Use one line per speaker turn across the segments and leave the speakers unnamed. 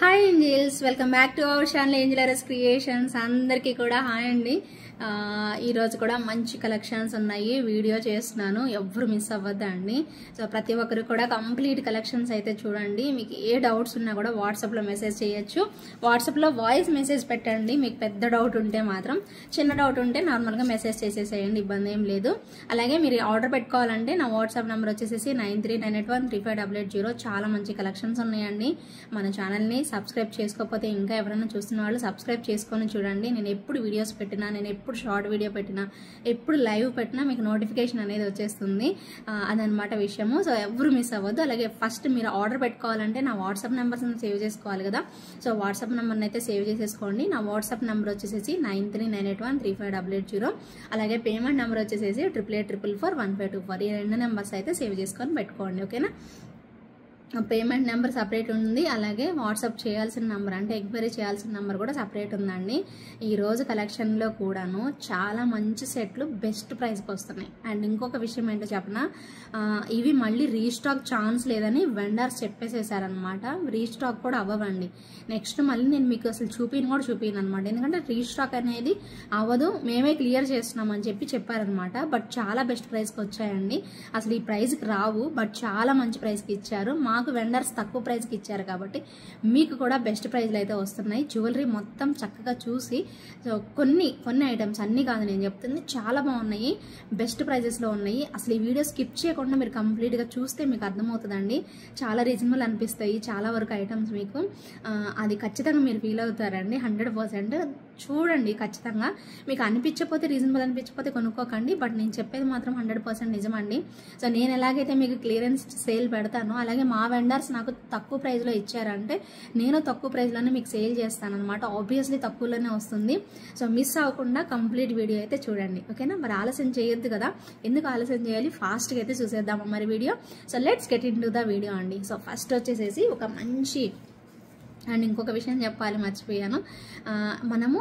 Hi angels, welcome back to our channel Angel RS creations. అందరికీ కూడా hi అండి. ఈరోజు కూడా మంచి కలెక్షన్స్ ఉన్నాయి, వీడియో చేస్తున్నాను, ఎవ్వరు మిస్ అవ్వద్దండి. సో ప్రతి ఒక్కరు కూడా కంప్లీట్ కలెక్షన్స్ అయితే చూడండి. మీకు ఏ డౌట్స్ ఉన్నా కూడా వాట్సాప్లో మెసేజ్ చేయొచ్చు. వాట్సాప్లో వాయిస్ మెసేజ్ పెట్టండి. మీకు పెద్ద డౌట్ ఉంటే మాత్రం, చిన్న డౌట్ ఉంటే నార్మల్గా మెసేజ్ చేసేసేయండి, ఇబ్బంది ఏం లేదు. అలాగే మీరు ఆర్డర్ పెట్టుకోవాలంటే నా వాట్సాప్ నెంబర్ వచ్చేసి 9398135880. చాలా మంచి కలెక్షన్స్ ఉన్నాయండి. మన ఛానల్ని సబ్స్క్రైబ్ చేసుకోకపోతే ఇంకా ఎవరైనా చూస్తున్న వాళ్ళు సబ్స్క్రైబ్ చేసుకొని చూడండి. నేను ఎప్పుడు వీడియోస్ పెట్టినా, నేను ఎప్పుడు షార్ట్ వీడియో పెట్టినా, ఎప్పుడు లైవ్ పెట్టినా మీకు నోటిఫికేషన్ అనేది వచ్చేస్తుంది. అదనమాట విషయము. సో ఎవరు మిస్ అవ్వద్దు. అలాగే ఫస్ట్ మీరు ఆర్డర్ పెట్టుకోవాలంటే నా వాట్సాప్ నెంబర్స్ సేవ్ చేసుకోవాలి కదా. సో వాట్సాప్ నెంబర్ని అయితే సేవ్ చేసేసుకోండి. నా వాట్సాప్ నెంబర్ వచ్చేసి 9398135880. అలాగే పేమెంట్ నెంబర్ వచ్చేసి 8884441524. ఈ రెండు నెంబర్స్ అయితే సేవ్ చేసుకొని పెట్టుకోండి, ఓకేనా. పేమెంట్ నెంబర్ సపరేట్ ఉంది, అలాగే వాట్సాప్ చేయాల్సిన నెంబర్ అంటే ఎంక్వైరీ చేయాల్సిన నెంబర్ కూడా సపరేట్ ఉందండి. ఈరోజు కలెక్షన్లో కూడాను చాలా మంచి సెట్లు బెస్ట్ ప్రైస్కి వస్తున్నాయి. అండ్ ఇంకొక విషయం ఏంటో చెప్పనా, ఇవి మళ్ళీ రీస్టాక్ ఛాన్స్ లేదని వెండర్స్ చెప్పేసేసారనమాట. రీస్టాక్ కూడా అవ్వండి. నెక్స్ట్ మళ్ళీ నేను మీకు అసలు చూపిను అనమాట. ఎందుకంటే రీస్టాక్ అనేది అవ్వదు, మేమే క్లియర్ చేస్తున్నామని చెప్పారనమాట. బట్ చాలా బెస్ట్ ప్రైస్కి వచ్చాయండి. అసలు ఈ ప్రైస్కి రావు, బట్ చాలా మంచి ప్రైస్కి ఇచ్చారు. మాకు వెండర్స్ తక్కువ ప్రైస్కి ఇచ్చారు కాబట్టి మీకు కూడా బెస్ట్ ప్రైస్లు అయితే వస్తున్నాయి. జ్యువెలరీ మొత్తం చక్కగా చూసి, కొన్ని ఐటమ్స్ అన్నీ కాదు నేను చెప్తుంది, చాలా బాగున్నాయి, బెస్ట్ ప్రైజెస్లో ఉన్నాయి. అసలు ఈ వీడియో స్కిప్ చేయకుండా మీరు కంప్లీట్గా చూస్తే మీకు అర్థమవుతుందండి. చాలా రీజనబుల్ అనిపిస్తాయి చాలా వరకు ఐటమ్స్ మీకు. అది ఖచ్చితంగా మీరు ఫీల్ అవుతారండి. 100% చూడండి. ఖచ్చితంగా మీకు అనిపించకపోతే, రీజనబుల్ అనిపించకపోతే కొనుక్కోకండి. బట్ నేను చెప్పేది మాత్రం 100% నిజమండి. సో నేను ఎలాగైతే మీకు క్లియరెన్స్ సేల్ పెడతానో, అలాగే మా వెండర్స్ నాకు తక్కువ ప్రైస్లో ఇచ్చారంటే నేను తక్కువ ప్రైస్లోనే మీకు సేల్ చేస్తాను అనమాట. ఆబ్వియస్లీ తక్కువలోనే వస్తుంది. సో మిస్ అవ్వకుండా కంప్లీట్ వీడియో అయితే చూడండి, ఓకేనా. మరి ఆలస్యం చేయొద్దు కదా, ఎందుకు ఆలస్యం చేయాలి, ఫాస్ట్గా అయితే చూసేద్దామా మరి video. So let's get into the video అండి. సో ఫస్ట్ వచ్చేసేసి ఒక మంచి, అండ్ ఇంకొక విషయం చెప్పాలి మర్చిపోయాను, మనము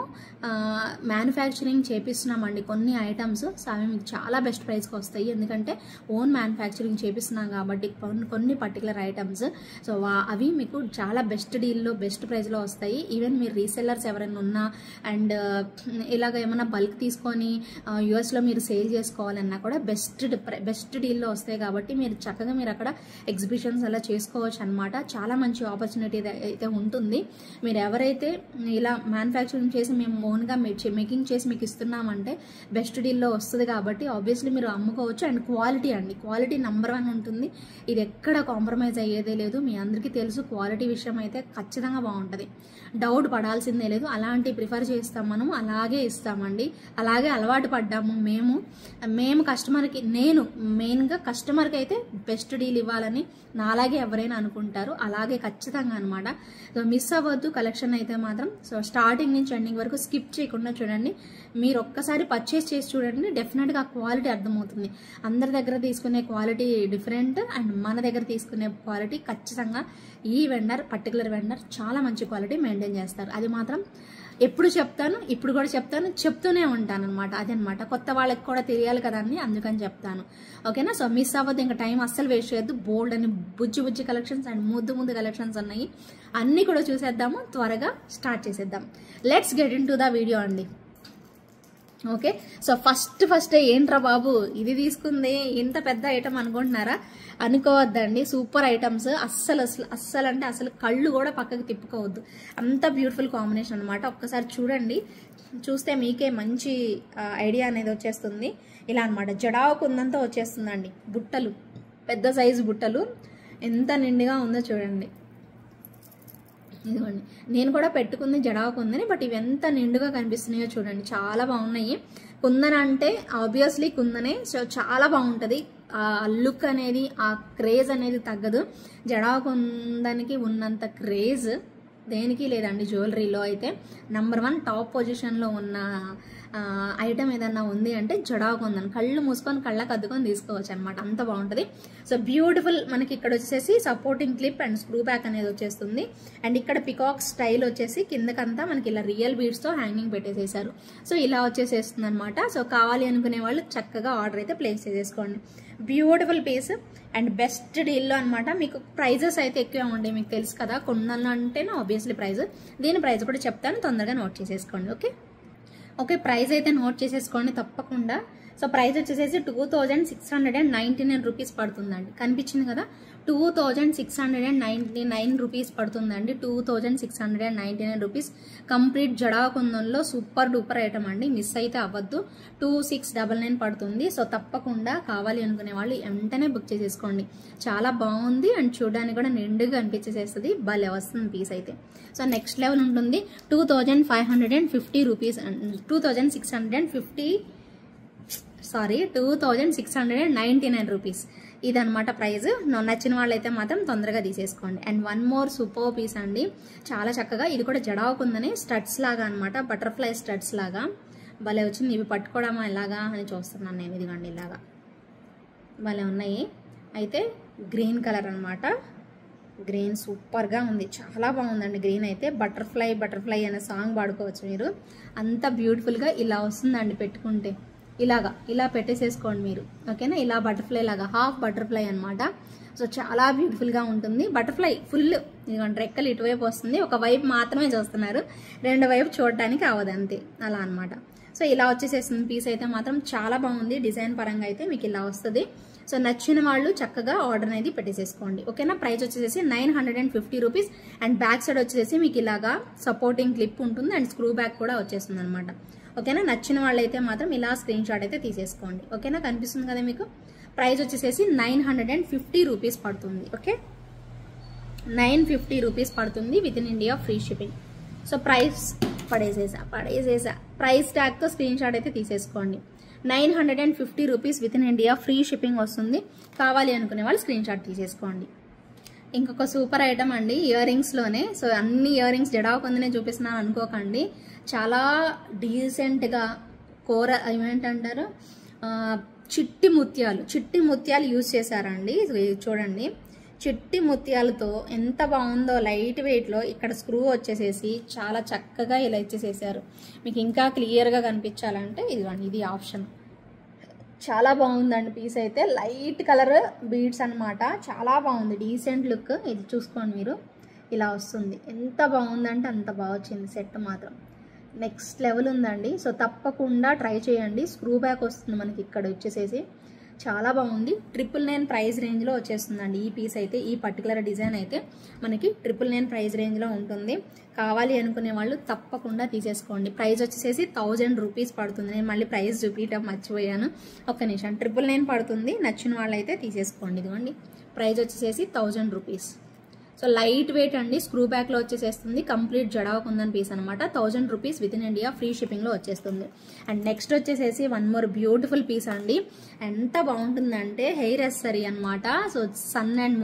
మ్యానుఫ్యాక్చరింగ్ చేపిస్తున్నామండి కొన్ని ఐటమ్స్. సో అవి మీకు చాలా బెస్ట్ ప్రైస్కి వస్తాయి. ఎందుకంటే ఓన్ మ్యానుఫ్యాక్చరింగ్ చేపిస్తున్నాం కాబట్టి కొన్ని పర్టికులర్ ఐటమ్స్. సో అవి మీకు చాలా బెస్ట్ డీల్లో, బెస్ట్ ప్రైస్లో వస్తాయి. ఈవెన్ మీరు రీసెల్లర్స్ ఎవరైనా ఉన్నా, అండ్ ఇలాగ ఏమైనా బల్క్ తీసుకొని యూఎస్లో మీరు సేల్ చేసుకోవాలన్నా కూడా బెస్ట్ డీల్లో వస్తాయి. కాబట్టి మీరు చక్కగా మీరు అక్కడ ఎగ్జిబిషన్స్ అలా చేసుకోవచ్చు అనమాట. చాలా మంచి ఆపర్చునిటీ అయితే ఉంటుంది. మీరు ఎవరైతే ఇలా మ్యానుఫ్యాక్చరింగ్ చేసి మేము ఓన్గా మేకింగ్ చేసి మీకు ఇస్తున్నామంటే బెస్ట్ డీల్లో వస్తుంది కాబట్టి ఆబ్వియస్లీ మీరు అమ్ముకోవచ్చు. అండ్ క్వాలిటీ అండి, క్వాలిటీ #1 ఉంటుంది. ఇది ఎక్కడ కాంప్రమైజ్ అయ్యేదే లేదు. మీ అందరికీ తెలుసు, క్వాలిటీ విషయం అయితే ఖచ్చితంగా బాగుంటుంది, డౌట్ పడాల్సిందే లేదు. అలాంటి ప్రిఫర్ చేస్తాం మనం, అలాగే ఇస్తామండి. అలాగే అలవాటు పడ్డాము మేము కస్టమర్కి. నేను మెయిన్గా కస్టమర్కి అయితే బెస్ట్ డీల్ ఇవ్వాలని నాలాగే ఎవరైనా అనుకుంటారు, అలాగే ఖచ్చితంగా అనమాట. సో మిస్ అవ్వద్దు కలెక్షన్ అయితే మాత్రం. సో స్టార్టింగ్ నుంచి ఎండింగ్ వరకు స్కిప్ చేయకుండా చూడండి. మీరు ఒక్కసారి పర్చేస్ చేసి చూడండి, డెఫినెట్గా క్వాలిటీ అర్థమవుతుంది. అందరి దగ్గర తీసుకునే క్వాలిటీ డిఫరెంట్, అండ్ మన దగ్గర తీసుకునే క్వాలిటీ ఖచ్చితంగా ఈ పర్టికులర్ వెండర్ చాలా మంచి క్వాలిటీ మెయింటైన్ చేస్తారు. అది మాత్రం ఎప్పుడు చెప్తాను, ఇప్పుడు కూడా చెప్తూనే ఉంటాను అనమాట. అదనమాట, కొత్త వాళ్ళకి కూడా తెలియాలి కదండి, అందుకని చెప్తాను, ఓకేనా. సో మిస్ అవ్వద్దు, ఇంకా టైం అస్సలు వేస్ట్ చేయొద్దు. బోల్డ్ అని బుజ్జి కలెక్షన్స్ అండ్ ముద్దు కలెక్షన్స్ ఉన్నాయి. అన్నీ కూడా చూసేద్దాము, త్వరగా స్టార్ట్ చేసేద్దాం. Let's get into the video అండి. ఓకే, సో ఫస్ట్ ఏంట్రా బాబు ఇది తీసుకుంది, ఇంత పెద్ద ఐటమ్ అనుకుంటున్నారా? అనుకోవద్దండి. Super items. అస్సలు అంటే అసలు కళ్ళు కూడా పక్కకు తిప్పుకోవద్దు, అంత బ్యూటిఫుల్ కాంబినేషన్ అనమాట. ఒక్కసారి చూడండి, చూస్తే మీకే మంచి ఐడియా అనేది వచ్చేస్తుంది. ఇలా అనమాట, జడావు కుందంతా వచ్చేస్తుందండి. బుట్టలు, పెద్ద సైజు బుట్టలు, ఎంత నిండుగా ఉందో చూడండి. ఇదిగోండి, నేను కూడా పెట్టుకుంది జడావు కుందని, బట్ ఇవి ఎంత నిండుగా కనిపిస్తున్నాయో చూడండి, చాలా బాగున్నాయి. కుందన అంటే ఆబ్వియస్లీ కుందనే. సో చాలా బాగుంటుంది. ఆ లుక్ అనేది, ఆ క్రేజ్ అనేది తగ్గదు. జడావు కుందానికి ఉన్నంత క్రేజ్ దేనికి లేదండి జ్యువెలరీలో. అయితే #1 టాప్ పొజిషన్లో ఉన్న ఐటమ్ ఏదన్నా ఉంది అంటే జడాకు ఉందని కళ్ళు మూసుకొని కళ్ళకు అద్దుకొని తీసుకోవచ్చు అనమాట, అంత బాగుంటుంది. సో బ్యూటిఫుల్ మనకి ఇక్కడ వచ్చేసి supporting clip and screw back అనేది వచ్చేస్తుంది. అండ్ ఇక్కడ పికాక్ స్టైల్ వచ్చేసి కిందకంతా మనకి ఇలా రియల్ బీడ్స్తో హ్యాంగింగ్ పెట్టేసేసారు. సో ఇలా వచ్చేసేస్తుంది అనమాట. సో కావాలి అనుకునే వాళ్ళు చక్కగా ఆర్డర్ అయితే ప్లేస్ చేసేసుకోండి. బ్యూటిఫుల్ పీస్ అండ్ బెస్ట్ డీల్లో అనమాట. మీకు ప్రైజెస్ అయితే ఎక్కువ ఉంటాయి, మీకు తెలుసు కదా, కొనాలంటేనే ఆబ్వియస్లీ ప్రైస్. దీని ప్రైస్ కూడా చెప్తాను, తొందరగా నోట్ చేసేసుకోండి. ఓకే ప్రైస్ అయితే నోట్ చేసేసుకోండి తప్పకుండా. సో ప్రైస్ వచ్చేసేసి 2699 రూపీస్ పడుతుందండి. కనిపించింది కదా, 2699 రూపీస్ పడుతుందండి. 2699 రూపీస్ కంప్లీట్ జడాకుందంలో సూపర్ డూపర్ ఐటమ్ అండి, మిస్ అయితే అవ్వద్దు. 2699 పడుతుంది. సో తప్పకుండా కావాలి అనుకునే వాళ్ళు వెంటనే బుక్ చేసేసుకోండి. చాలా బాగుంది అండ్ చూడడానికి కూడా నిండుగా అనిపించేసేస్తుంది, భలే వస్తుంది పీస్ అయితే. సో నెక్స్ట్ లెవెల్ ఉంటుంది. 2550 రూపీస్, 2699 రూపీస్ ఇదనమాట ప్రైస్. నచ్చిన వాళ్ళైతే మాత్రం తొందరగా తీసేసుకోండి. And one more super piece అండి, చాలా చక్కగా ఇది కూడా జడావుకుందని స్టడ్స్ లాగా అనమాట, బటర్ఫ్లై స్టడ్స్ లాగా భలే వచ్చింది. ఇవి పట్టుకోవడం ఎలాగా అని చూస్తున్నాను నేను, ఇదిగోండి ఇలాగా భలే ఉన్నాయి. అయితే గ్రీన్ కలర్ అనమాట, గ్రీన్ సూపర్గా ఉంది, చాలా బాగుందండి గ్రీన్ అయితే. బటర్ఫ్లై అనే సాంగ్ పాడుకోవచ్చు మీరు, అంత బ్యూటిఫుల్గా ఇలా వస్తుందండి పెట్టుకుంటే. ఇలా పెట్టేసేసుకోండి మీరు, ఓకేనా. ఇలా బటర్ఫ్లై లాగా హాఫ్ బటర్ఫ్లై అనమాట. సో చాలా బ్యూటిఫుల్గా ఉంటుంది. బటర్ఫ్లై ఫుల్ ఇదిగోండి, రెక్కలు ఇటువైపు వస్తుంది, ఒక వైపు మాత్రమే చూస్తున్నారు, రెండు వైపు చూడడానికి అవ్వదు అంతే, అలా అనమాట. సో ఇలా వచ్చేసేస్తుంది పీస్ అయితే మాత్రం చాలా బాగుంది. డిజైన్ పరంగా అయితే మీకు ఇలా వస్తుంది. సో నచ్చిన వాళ్ళు చక్కగా ఆర్డర్ అనేది పెట్టేసేసుకోండి, ఓకేనా. ప్రైస్ వచ్చేసి 950 రూపీస్. అండ్ బ్యాక్ సైడ్ వచ్చేసి మీకు ఇలాగా సపోర్టింగ్ క్లిప్ ఉంటుంది అండ్ స్క్రూ బ్యాక్ కూడా వచ్చేస్తుంది అనమాట, ఓకేనా. నచ్చిన వాళ్ళైతే మాత్రం ఇలా స్క్రీన్ షాట్ అయితే తీసేసుకోండి, ఓకేనా. కనిపిస్తుంది కదా మీకు. ప్రైస్ వచ్చేసి 950 రూపీస్ పడుతుంది, ఓకే. 950 రూపీస్ పడుతుంది with in India free shipping. So price పడేసేసా ప్రైస్ ట్యాగ్తో స్క్రీన్ షాట్ అయితే తీసేసుకోండి. 950 rupees with in India free shipping వస్తుంది. కావాలి అనుకునే వాళ్ళు స్క్రీన్ షాట్ తీసేసుకోండి. ఇంకొక సూపర్ ఐటమ్ అండి, ఇయర్ రింగ్స్లోనే. సో అన్ని ఇయర్ రింగ్స్ జడాకుందనే చూపిస్తున్నాను అనుకోకండి, చాలా డీసెంట్గా ఏమేంటంటారు చిట్టి ముత్యాలు యూజ్ చేశారండి. చూడండి, చిట్టి ముత్యాలతో ఎంత బాగుందో, లైట్ వెయిట్లో. ఇక్కడ స్క్రూ వచ్చేసేసి చాలా చక్కగా ఇలా ఇచ్చేసేసారు. మీకు ఇంకా క్లియర్గా కనిపించాలంటే ఇదిగోండి, ఇది ఆప్షన్. చాలా బాగుందండి పీస్ అయితే, లైట్ కలర్ బీడ్స్ అనమాట, చాలా బాగుంది, డీసెంట్ లుక్. ఇది చూసుకోండి మీరు, ఇలా వస్తుంది. ఎంత బాగుందంటే అంత బాగా వచ్చింది సెట్ మాత్రం, నెక్స్ట్ లెవెల్ ఉందండి. సో తప్పకుండా ట్రై చేయండి. స్క్రూ బ్యాక్ వస్తుంది మనకి ఇక్కడ వచ్చేసేసి, చాలా బాగుంది. 999 ప్రైస్ రేంజ్లో వచ్చేస్తుందండి ఈ పీస్ అయితే. ఈ పర్టికులర్ డిజైన్ అయితే మనకి 999 ప్రైస్ రేంజ్లో ఉంటుంది. కావాలి అనుకునే వాళ్ళు తప్పకుండా తీసేసుకోండి. ప్రైస్ వచ్చేసి 1000 రూపీస్ పడుతుంది. నేను మళ్ళీ ప్రైస్ చూపించడం మర్చిపోయాను, ఒక్క నిమిషం. 999 పడుతుంది, నచ్చిన వాళ్ళైతే తీసేసుకోండి. ఇదిగోండి, ప్రైస్ వచ్చేసి 1000 రూపీస్. సో లైట్ వెయిట్ అండి, స్క్రూ బ్యాక్లో వచ్చేసేస్తుంది, కంప్లీట్ జడాకుందని పీస్ అనమాట. 1000 rupees with in India free షిప్పింగ్లో వచ్చేస్తుంది. అండ్ నెక్స్ట్ వచ్చేసేసి వన్ మోర్ బ్యూటిఫుల్ పీస్ అండి, ఎంత బాగుంటుందంటే హెయిర్ ఎస్సరీ అనమాట. సో సన్ అండ్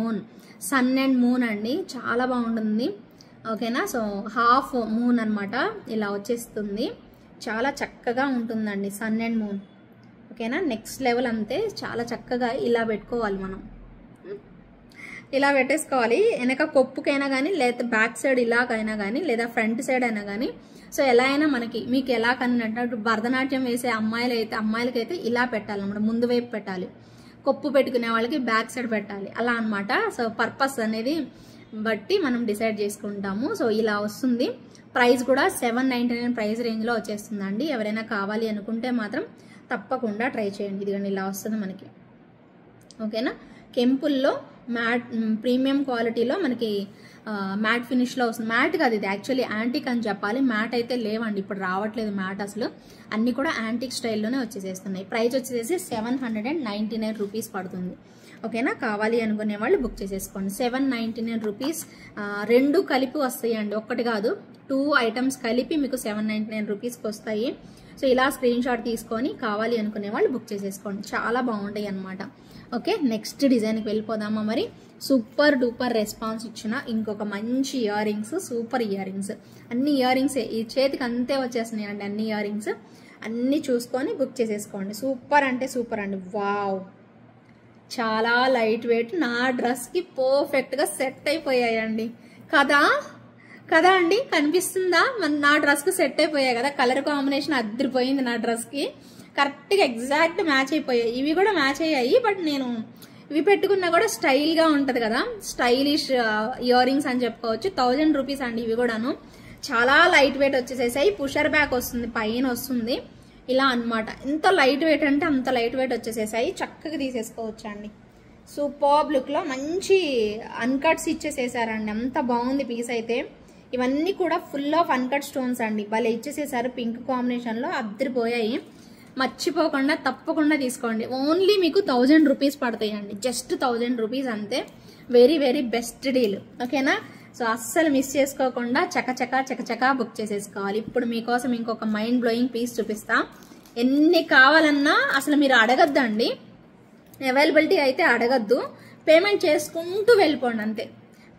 మూన్ అండి, చాలా బాగుంటుంది, ఓకేనా. సో హాఫ్ మూన్ అనమాట, ఇలా వచ్చేస్తుంది, చాలా చక్కగా ఉంటుందండి సన్ అండ్ మూన్, ఓకేనా. నెక్స్ట్ లెవెల్ అంతే, చాలా చక్కగా ఇలా పెట్టుకోవాలి మనం, ఇలా పెట్టేసుకోవాలి. వెనక కొప్పుకైనా కానీ, లేదా బ్యాక్ సైడ్ ఇలాగైనా కానీ, లేదా ఫ్రంట్ సైడ్ అయినా కానీ. సో ఎలా అయినా మీకు ఎలా కనినట్టు భరతనాట్యం వేసే అమ్మాయిలకైతే ఇలా పెట్టాలన్నమాట, ముందు వైపు పెట్టాలి. కొప్పు పెట్టుకునే వాళ్ళకి బ్యాక్ సైడ్ పెట్టాలి, అలా అనమాట. సో పర్పస్ అనేది బట్టి మనం డిసైడ్ చేసుకుంటాము. సో ఇలా వస్తుంది. ప్రైస్ కూడా 799 ప్రైస్ రేంజ్లో వచ్చేస్తుందండి. ఎవరైనా కావాలి అనుకుంటే మాత్రం తప్పకుండా ట్రై చేయండి. ఇదిగోండి, ఇలా వస్తుంది మనకి, ఓకేనా. కెంపుల్లో మ్యాట్ ప్రీమియం క్వాలిటీలో మనకి మ్యాట్ ఫినిష్లో వస్తుంది. మ్యాట్ కాదు, ఇది యాక్చువల్లీ యాంటిక్ అని చెప్పాలి. మ్యాట్ అయితే లేవండి, ఇప్పుడు రావట్లేదు మ్యాట్ అసలు, అన్నీ కూడా యాంటిక్ స్టైల్లోనే వచ్చేసేస్తున్నాయి. ప్రైస్ వచ్చేసి 799 రూపీస్ పడుతుంది, ఓకేనా. కావాలి అనుకునే వాళ్ళు బుక్ చేసేసుకోండి. 799 రూపీస్, రెండు కలిపి వస్తాయండి, ఒక్కటి కాదు, 2 ఐటమ్స్ కలిపి మీకు 799 రూపీస్కి వస్తాయి. సో ఇలా స్క్రీన్ షాట్ తీసుకొని కావాలి అనుకునే వాళ్ళు బుక్ చేసేసుకోండి, చాలా బాగుంటాయి అనమాట. ఓకే, నెక్స్ట్ డిజైన్కి వెళ్ళిపోదామా మరి. సూపర్ డూపర్ రెస్పాన్స్ ఇచ్చిన ఇంకొక మంచి ear rings, super ear rings. అన్ని ఇయర్ రింగ్సే, ఈ చేతికి అంతే వచ్చేస్తున్నాయి అండి అన్ని ఇయర్ రింగ్స్. అన్నీ చూసుకొని బుక్ చేసేసుకోండి. సూపర్ అంటే సూపర్ అండి. వావ్, చాలా లైట్ వెయిట్, నా డ్రెస్కి పర్ఫెక్ట్గా సెట్ అయిపోయాయండి కదా కదా అండి, కనిపిస్తుందా? నా డ్రెస్కి సెట్ అయిపోయాయి కదా, కలర్ కాంబినేషన్ అద్దరిపోయింది నా డ్రెస్కి, కరెక్ట్గా ఎగ్జాక్ట్ మ్యాచ్ అయిపోయాయి. ఇవి కూడా మ్యాచ్ అయ్యాయి, బట్ నేను ఇవి పెట్టుకున్నా కూడా స్టైల్గా ఉంటుంది కదా, స్టైలిష్ ఇయర్ రింగ్స్ అని చెప్పుకోవచ్చు. 1000 రూపీస్ అండి ఇవి కూడాను. చాలా లైట్ వెయిట్ వచ్చేసేసాయి, పుషర్ బ్యాక్ వస్తుంది, పైన వస్తుంది ఇలా అన్నమాట. ఎంత లైట్ వెయిట్ అంటే అంత లైట్ వెయిట్ వచ్చేసేసాయి, చక్కగా తీసేసుకోవచ్చు అండి. సూపర్ లుక్లో మంచి అన్కట్స్ ఇచ్చేసేసారండి, అంత బాగుంది పీస్ అయితే. ఇవన్నీ కూడా ఫుల్ ఆఫ్ అన్కట్ స్టోన్స్ అండి, భలే ఇచ్చేసేసారు, పింక్ కాంబినేషన్లో అద్దరిపోయాయి. మర్చిపోకుండా తప్పకుండా తీసుకోండి. ఓన్లీ మీకు 1000 రూపీస్ పడతాయండి, జస్ట్ 1000 రూపీస్ అంతే. వెరీ వెరీ బెస్ట్ డీల్, ఓకేనా? సో అస్సలు మిస్ చేసుకోకుండా చకచకా బుక్ చేసేసుకోవాలి. ఇప్పుడు మీకోసం ఇంకొక మైండ్ బ్లోయింగ్ పీస్ చూపిస్తా. ఎన్ని కావాలన్నా అసలు మీరు అడగద్దండి, అవైలబిలిటీ అయితే అడగద్దు, పేమెంట్ చేసుకుంటూ వెళ్ళిపోండి అంతే.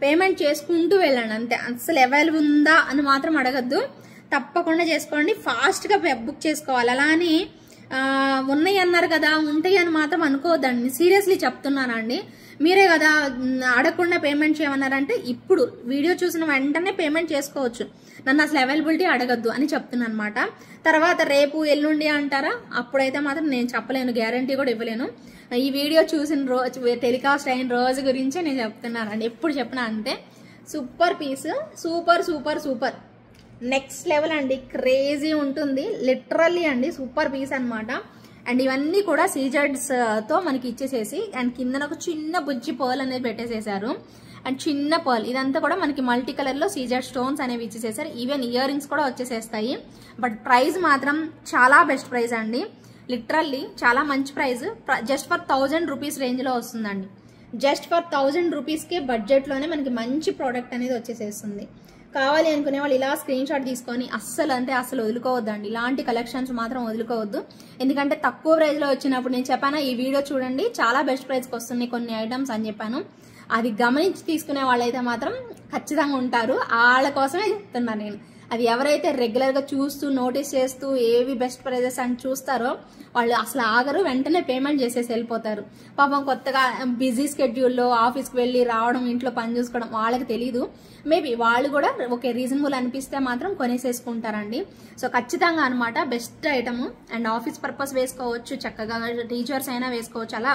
పేమెంట్ చేసుకుంటూ వెళ్ళండి అంతే, అసలు అవైలబుల్ ఉందా అని మాత్రం అడగద్దు. తప్పకుండా చేసుకోండి, ఫాస్ట్గా బుక్ చేసుకోవాలి. అలా అని ఉన్నాయి అన్నారు కదా, ఉంటాయి అని మాత్రం అనుకోవద్దండి, సీరియస్లీ చెప్తున్నానండి. మీరే కదా అడగకుండా పేమెంట్ చేయమన్నారంటే ఇప్పుడు వీడియో చూసిన వెంటనే పేమెంట్ చేసుకోవచ్చు, నన్ను అసలు అవైలబిలిటీ అడగద్దు అని చెప్తున్నాను అనమాట. తర్వాత రేపు ఎల్లుండి అంటారా, అప్పుడైతే మాత్రం నేను చెప్పలేను, గ్యారంటీ కూడా ఇవ్వలేను. ఈ వీడియో చూసిన రోజు, టెలికాస్ట్ అయిన రోజు గురించే నేను చెప్తున్నానండి, ఎప్పుడు చెప్పినా అంతే. Super piece, super super super, next level అండి, క్రేజీ ఉంటుంది లిటరల్లీ అండి, సూపర్ పీస్ అనమాట. అండ్ ఇవన్నీ కూడా సీజర్డ్స్ తో మనకి ఇచ్చేసేసి, అండ్ కింద ఒక చిన్న బుజ్జి పర్ల్ అనేది పెట్టేసేసారు, అండ్ చిన్న పర్ల్, ఇదంతా కూడా మనకి మల్టీ కలర్ లో సీజర్డ్ స్టోన్స్ అనేవి ఇచ్చేసేసారు. ఈవెన్ ఇయర్ రింగ్స్ కూడా వచ్చేసేస్తాయి. బట్ ప్రైస్ మాత్రం చాలా బెస్ట్ ప్రైస్ అండి, లిటరల్లీ చాలా మంచి price. Just for 1000 rupees range లో వస్తుందండి, జస్ట్ ఫర్ 1000 రూపీస్కే బడ్జెట్ లోనే మనకి మంచి ప్రోడక్ట్ అనేది వచ్చేసేస్తుంది. కావాలి అనుకునే వాళ్ళు ఇలా స్క్రీన్ షాట్ తీసుకొని అస్సలు వదులుకోవద్దండి, ఇలాంటి కలెక్షన్స్ మాత్రం వదులుకోవద్దు. ఎందుకంటే తక్కువ ప్రైస్ లో వచ్చినప్పుడు నేను చెప్పాను, ఈ వీడియో చూడండి చాలా బెస్ట్ ప్రైస్కి వస్తున్నాయి కొన్ని ఐటమ్స్ అని చెప్పాను, అది గమనించి తీసుకునే వాళ్ళైతే మాత్రం ఖచ్చితంగా ఉంటారు. వాళ్ళ కోసమే చెప్తున్నాను నేను. అది ఎవరైతే రెగ్యులర్ గా చూస్తూ నోటీస్ చేస్తూ ఏవి బెస్ట్ ప్రైజెస్ అని చూస్తారో వాళ్ళు అసలు ఆగరు, వెంటనే పేమెంట్ చేసేసి వెళ్ళిపోతారు. పాపం కొత్తగా బిజీ స్కెడ్యూల్లో ఆఫీస్కి వెళ్ళి రావడం, ఇంట్లో పని చూసుకోవడం వాళ్ళకి తెలీదు. మేబీ వాళ్ళు కూడా ఓకే రీజనబుల్ అనిపిస్తే మాత్రం కొనేసేసుకుంటారండి. సో ఖచ్చితంగా అనమాట best item, and office purpose వేసుకోవచ్చు, చక్కగా టీచర్స్ అయినా వేసుకోవచ్చు, అలా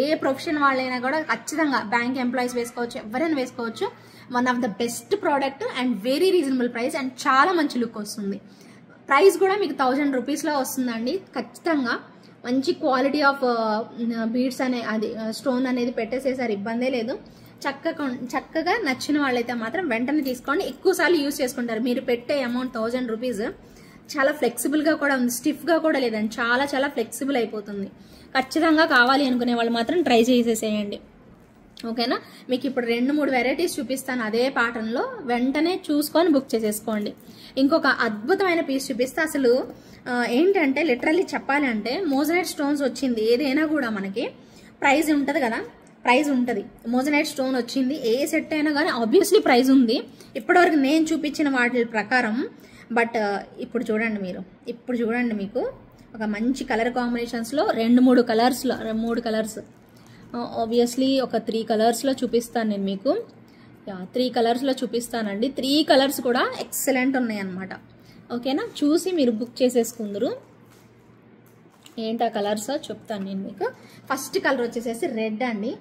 ఏ ప్రొఫెషన్ వాళ్ళైనా కూడా ఖచ్చితంగా, బ్యాంక్ ఎంప్లాయీస్ వేసుకోవచ్చు, ఎవరైనా వేసుకోవచ్చు. One of the best product and very reasonable price, and చాలా మంచి లుక్ వస్తుంది. ప్రైస్ కూడా మీకు 1000 రూపీస్లో వస్తుందండి ఖచ్చితంగా. మంచి క్వాలిటీ ఆఫ్ బీడ్స్ అది స్టోన్ అనేది పెట్టేసేసారు, ఇబ్బందే లేదు. చక్కగా నచ్చిన వాళ్ళైతే మాత్రం వెంటనే తీసుకోండి, ఎక్కువసార్లు యూజ్ చేసుకుంటారు. మీరు పెట్టే అమౌంట్ 1000 రూపీస్ చాలా ఫ్లెక్సిబుల్గా కూడా ఉంది, స్టిఫ్గా కూడా లేదండి, చాలా ఫ్లెక్సిబుల్ అయిపోతుంది. ఖచ్చితంగా కావాలి అనుకునే వాళ్ళు మాత్రం ట్రై చేసేసేయండి, ఓకేనా? మీకు ఇప్పుడు 2-3 వెరైటీస్ చూపిస్తాను అదే ప్యాటర్న్లో, వెంటనే చూసుకొని బుక్ చేసేసుకోండి. ఇంకొక అద్భుతమైన పీస్ చూపిస్తే, అసలు ఏంటంటే లిటరల్లీ చెప్పాలి అంటే మోజనైట్ స్టోన్స్ వచ్చింది, ఏదైనా కూడా మనకి ప్రైస్ ఉంటుంది కదా, ప్రైస్ ఉంటుంది. మోజనైట్ స్టోన్ వచ్చింది, ఏ సెట్ అయినా కానీ ఆబ్వియస్లీ ప్రైస్ ఉంది ఇప్పటివరకు నేను చూపించిన వాటి ప్రకారం. బట్ ఇప్పుడు చూడండి మీకు ఒక మంచి కలర్ కాంబినేషన్స్లో 2-3 కలర్స్లో 3 కలర్స్, ఆబ్వియస్లీ ఒక 3 కలర్స్లో చూపిస్తాను నేను మీకు. 3 కలర్స్లో చూపిస్తానండి. 3 కలర్స్ కూడా ఎక్సలెంట్ ఉన్నాయి అన్నమాట, ఓకేనా? చూసి మీరు బుక్ చేసేసుకుందరు. ఏంటి ఆ కలర్స్ చెప్తాను నేను మీకు. ఫస్ట్ కలర్ వచ్చేసేసి రెడ్ అండి,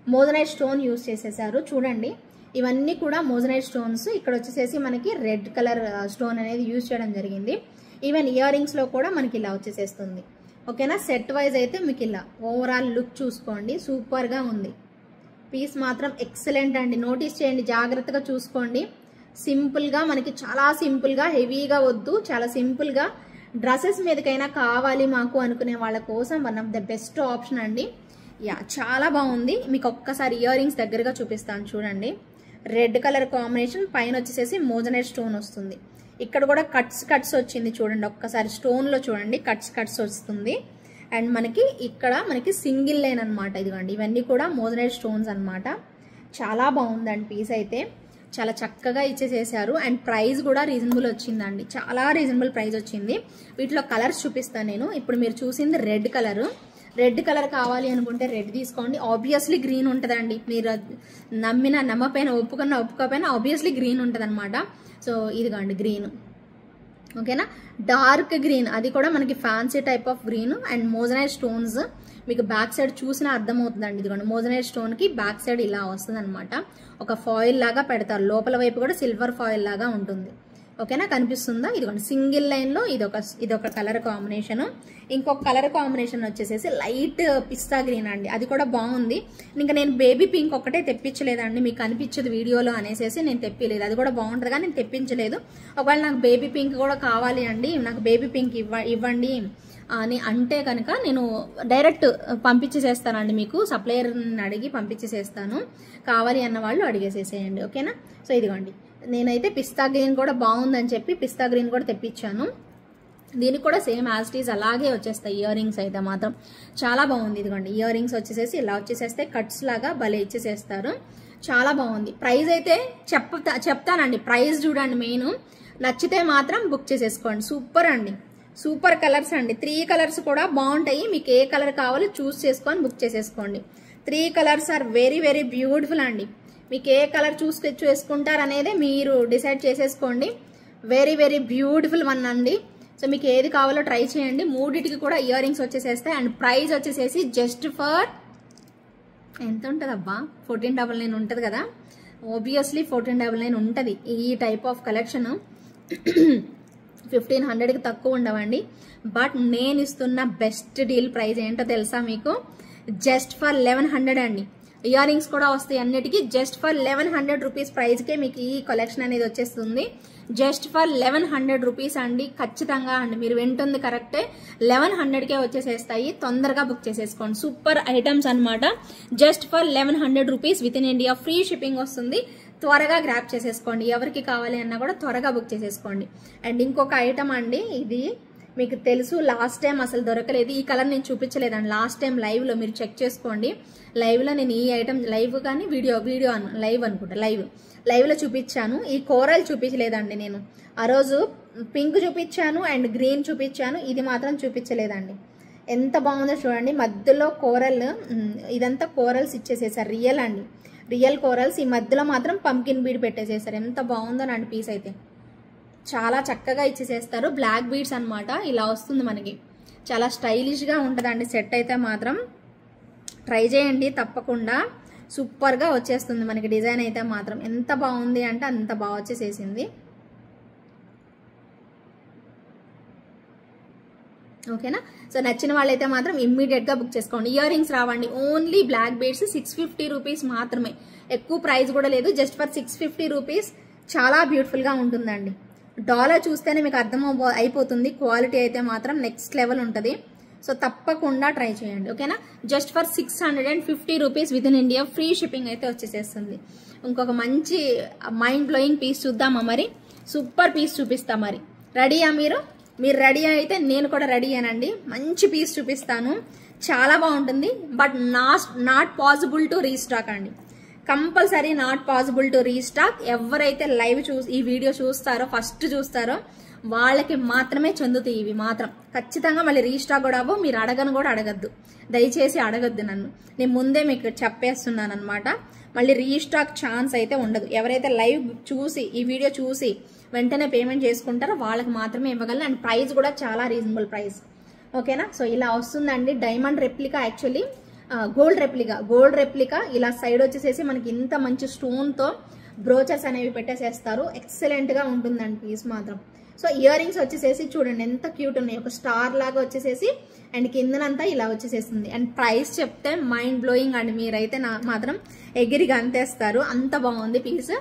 మోజనైట్ స్టోన్ యూజ్ చేసేసారు చూడండి. ఇవన్నీ కూడా మోజనైట్ స్టోన్స్, ఇక్కడ వచ్చేసేసి మనకి రెడ్ కలర్ స్టోన్ అనేది యూజ్ చేయడం జరిగింది. ఈవెన్ ఇయర్ రింగ్స్లో కూడా మనకి ఇలా వచ్చేసేస్తుంది, ఓకేనా? సెట్ వైజ్ అయితే మీకు ఇలా ఓవరాల్ లుక్ చూసుకోండి, సూపర్గా ఉంది. పీస్ మాత్రం ఎక్సలెంట్ అండి, నోటీస్ చేయండి, జాగ్రత్తగా చూసుకోండి. సింపుల్గా మనకి, చాలా సింపుల్గా, హెవీగా వద్దు, చాలా సింపుల్గా డ్రెస్సెస్ మీదకైనా కావాలి మాకు అనుకునే వాళ్ళ కోసం one of the best option అండి. చాలా బాగుంది. మీకు ఒక్కసారి ఇయర్ రింగ్స్ దగ్గరగా చూపిస్తాను చూడండి. రెడ్ కలర్ కాంబినేషన్, పైన వచ్చేసేసి మోజనైట్ స్టోన్ వస్తుంది. ఇక్కడ కూడా కట్స్ వచ్చింది చూడండి, ఒక్కసారి స్టోన్లో చూడండి, కట్స్ వస్తుంది. అండ్ మనకి సింగిల్ లైన్ అనమాట, ఇదిగోండి ఇవన్నీ కూడా మోజనైట్ స్టోన్స్ అనమాట. చాలా బాగుందండి పీస్ అయితే, చాలా చక్కగా ఇచ్చేసేసారు. అండ్ ప్రైస్ కూడా రీజనబుల్ వచ్చిందండి, చాలా రీజనబుల్ ప్రైస్ వచ్చింది. వీటిలో కలర్స్ చూపిస్తాను నేను. ఇప్పుడు మీరు చూసింది రెడ్ కలర్. రెడ్ కలర్ కావాలి అనుకుంటే రెడ్ తీసుకోండి. ఆబ్వియస్లీ గ్రీన్ ఉంటుందండి, మీరు నమ్మపైన ఒప్పుకోకపోయినా ఆబ్వియస్లీ గ్రీన్ ఉంటుంది అనమాట. సో ఇదిగోండి గ్రీన్, ఓకేనా. డార్క్ గ్రీన్, అది కూడా మనకి fancy type of green. And moissanite stones మీకు బ్యాక్ సైడ్ చూసినా అర్థమవుతుందండి. ఇదిగోండి మోజనైట్ స్టోన్ కి బ్యాక్ సైడ్ ఇలా వస్తుంది అనమాట. ఒక ఫాయిల్ లాగా పెడతారు, లోపల వైపు కూడా సిల్వర్ ఫాయిల్ లాగా ఉంటుంది, ఓకేనా. కనిపిస్తుందా? ఇదిగోండి సింగిల్ లైన్ లో ఇదొక కలర్ కాంబినేషన్. ఇంకొక కలర్ కాంబినేషన్ వచ్చేసేసి లైట్ పిస్తా గ్రీన్ అండి, అది కూడా బాగుంది. ఇంకా నేను బేబీ పింక్ ఒకటే తెప్పించలేదండి, మీకు కనిపించదు వీడియోలో అనేసి నేను తెప్పిలేదు. అది కూడా బాగుంటుంది కానీ నేను తెప్పించలేదు. ఒకవేళ నాకు బేబీ పింక్ కూడా కావాలి అండి, నాకు బేబీ పింక్ ఇవ్వండి అని అంటే కనుక నేను డైరెక్ట్ పంపించేసేస్తానండి, మీకు సప్లయర్ని అడిగి పంపించేసేస్తాను. కావాలి అన్న వాళ్ళు అడిగేసేసేయండి, ఓకేనా. సో ఇదిగోండి నేనైతే పిస్తా గ్రీన్ కూడా బాగుందని చెప్పి పిస్తా గ్రీన్ కూడా తెప్పించాను. దీనికి కూడా సేమ్ యాజ్ ఇట్ ఈజ్ అలాగే వచ్చేస్తాయి. ఇయర్ రింగ్స్ అయితే మాత్రం చాలా బాగుంది. ఇదిగోండి ఇయర్ రింగ్స్ వచ్చేసేసి ఇలా వచ్చేసేస్తే కట్స్ లాగా భలే ఇచ్చేసేస్తారు, చాలా బాగుంది. ప్రైస్ అయితే చెప్తానండి, ప్రైస్ చూడండి మెయిన్. నచ్చితే మాత్రం బుక్ చేసేసుకోండి. సూపర్ అండి, సూపర్ కలర్స్ అండి. 3 కలర్స్ కూడా బాగుంటాయి, మీకు ఏ కలర్ కావాలో చూస్ చేసుకొని బుక్ చేసేసుకోండి. 3 colours are very very beautiful అండి. మీకు ఏ కలర్ చూస్ చేసుకుంటారు అనేది మీరు డిసైడ్ చేసేసుకోండి. వెరీ వెరీ బ్యూటిఫుల్ వన్ అండి. సో మీకు ఏది కావాలో ట్రై చేయండి. మూడిటికి కూడా ఇయర్ రింగ్స్ వచ్చేసేస్తాయి. అండ్ ప్రైస్ వచ్చేసేసి జస్ట్ ఫర్ ఎంత ఉంటుంది అబ్బా, 1499 ఉంటుంది కదా. ఆబ్వియస్లీ 1499 ఉంటుంది. ఈ టైప్ ఆఫ్ కలెక్షన్ 1500కి తక్కువ ఉండవండి. బట్ నేను ఇస్తున్న బెస్ట్ డీల్ ప్రైస్ ఏంటో తెలుసా మీకు? జస్ట్ ఫర్ 1100 అండి. ఇయర్ రింగ్స్ కూడా వస్తాయి అన్నిటికీ. జస్ట్ ఫర్ 1100 రూపీస్ ప్రైస్కే మీకు ఈ కలెక్షన్ అనేది వచ్చేస్తుంది. జస్ట్ ఫర్ 1100 రూపీస్ అండి, ఖచ్చితంగా అండి. మీరు వింటుంది కరెక్టే, 1100కే వచ్చేసేస్తాయి. తొందరగా బుక్ చేసేసుకోండి. సూపర్ ఐటమ్స్ అనమాట. Just for 1100 rupees with in India free shipping వస్తుంది. త్వరగా గ్రాప్ చేసేసుకోండి. ఎవరికి కావాలి అన్నా కూడా త్వరగా బుక్ చేసేసుకోండి. అండ్ ఇంకొక ఐటమ్ అండి, ఇది మీకు తెలుసు లాస్ట్ టైం అసలు దొరకలేదు. ఈ కలర్ నేను చూపించలేదండి లాస్ట్ టైం లైవ్ లో, మీరు చెక్ చేసుకోండి. లైవ్ లో నేను ఈ ఐటమ్ లైవ్ కానీ వీడియో లైవ్ అనుకుంటా, లైవ్ లో చూపించాను. ఈ కోరల్ చూపించలేదండి నేను. ఆ రోజు పింక్ చూపించాను అండ్ గ్రీన్ చూపించాను, ఇది మాత్రం చూపించలేదండి. ఎంత బాగుందో చూడండి. మధ్యలో కోరల్, ఇదంతా కోరల్స్ ఇచ్చేసేసారు, రియల్ అండి, రియల్ కోరల్స్. ఈ మధ్యలో మాత్రం పంకిన్ బీడ్ పెట్టేసేసారు. ఎంత బాగుందో అండి పీస్ అయితే, చాలా చక్కగా ఇచ్చేసేస్తారు. బ్లాక్ బీడ్స్ అనమాట, ఇలా వస్తుంది మనకి. చాలా స్టైలిష్ గా ఉంటుందండి సెట్ అయితే మాత్రం. ట్రై చేయండి తప్పకుండా, సూపర్ గా వచ్చేస్తుంది మనకి డిజైన్ అయితే మాత్రం. ఎంత బాగుంది అంటే అంత బాగా వచ్చేసేసింది, ఓకేనా. సో నచ్చిన వాళ్ళైతే మాత్రం ఇమ్మీడియట్ గా బుక్ చేసుకోండి. ఇయర్ రింగ్స్ రావండి, ఓన్లీ బ్లాక్ బీడ్స్ 650 రూపీస్ మాత్రమే. ఎక్కువ ప్రైస్ కూడా లేదు, జస్ట్ ఫర్ 650 రూపీస్. చాలా బ్యూటిఫుల్ గా ఉంటుందండి. డాలర్ చూస్తేనే మీకు అర్థం అయిపోతుంది. క్వాలిటీ అయితే మాత్రం నెక్స్ట్ లెవెల్ ఉంటుంది. సో తప్పకుండా ట్రై చేయండి, ఓకేనా. Just for 650 rupees with in India free shipping అయితే వచ్చేసేస్తుంది. ఇంకొక మంచి మైండ్ బ్లోయింగ్ పీస్ చూద్దామా మరి? సూపర్ పీస్ చూపిస్తా మరి. రెడీయా మీరు రెడీ అయితే నేను కూడా రెడీ అనండి. మంచి పీస్ చూపిస్తాను, చాలా బాగుంటుంది. But not possible to restock అండి, compulsory not possible to restock. ఎవరైతే లైవ్ ఈ వీడియో చూస్తారో, ఫస్ట్ చూస్తారో వాళ్ళకి మాత్రమే చెందుతాయి ఇవి మాత్రం. ఖచ్చితంగా మళ్ళీ రీస్టాక్ కూడా అవ్వవు. మీరు అడగద్దు, దయచేసి అడగద్దు నన్ను. నేను ముందే మీకు చెప్పేస్తున్నాను అనమాట. మళ్ళీ రీస్టాక్ ఛాన్స్ అయితే ఉండదు. ఎవరైతే లైవ్ చూసి ఈ వీడియో చూసి వెంటనే పేమెంట్ చేసుకుంటారో వాళ్ళకి మాత్రమే ఇవ్వగలను. అండ్ ప్రైస్ కూడా చాలా రీజనబుల్ ప్రైస్, ఓకేనా. సో ఇలా వస్తుందండి. Diamond replica, actually gold replica. ఇలా సైడ్ వచ్చేసేసి మనకి ఇంత మంచి స్టోన్ తో బ్రోచర్స్ అనేవి పెట్టేసేస్తారు. ఎక్సలెంట్ గా ఉంటుందండి పీస్ మాత్రం. సో ఇయర్ రింగ్స్ వచ్చేసేసి చూడండి ఎంత క్యూట్ ఉన్నాయి, ఒక స్టార్ లాగా వచ్చేసేసి అండ్ కిందనంతా ఇలా వచ్చేసేస్తుంది. అండ్ ప్రైస్ చెప్తే మైండ్ బ్లోయింగ్ అండి, మీరైతే మాత్రం ఎగిరిగా అంతేస్తారు, అంత బాగుంది piece.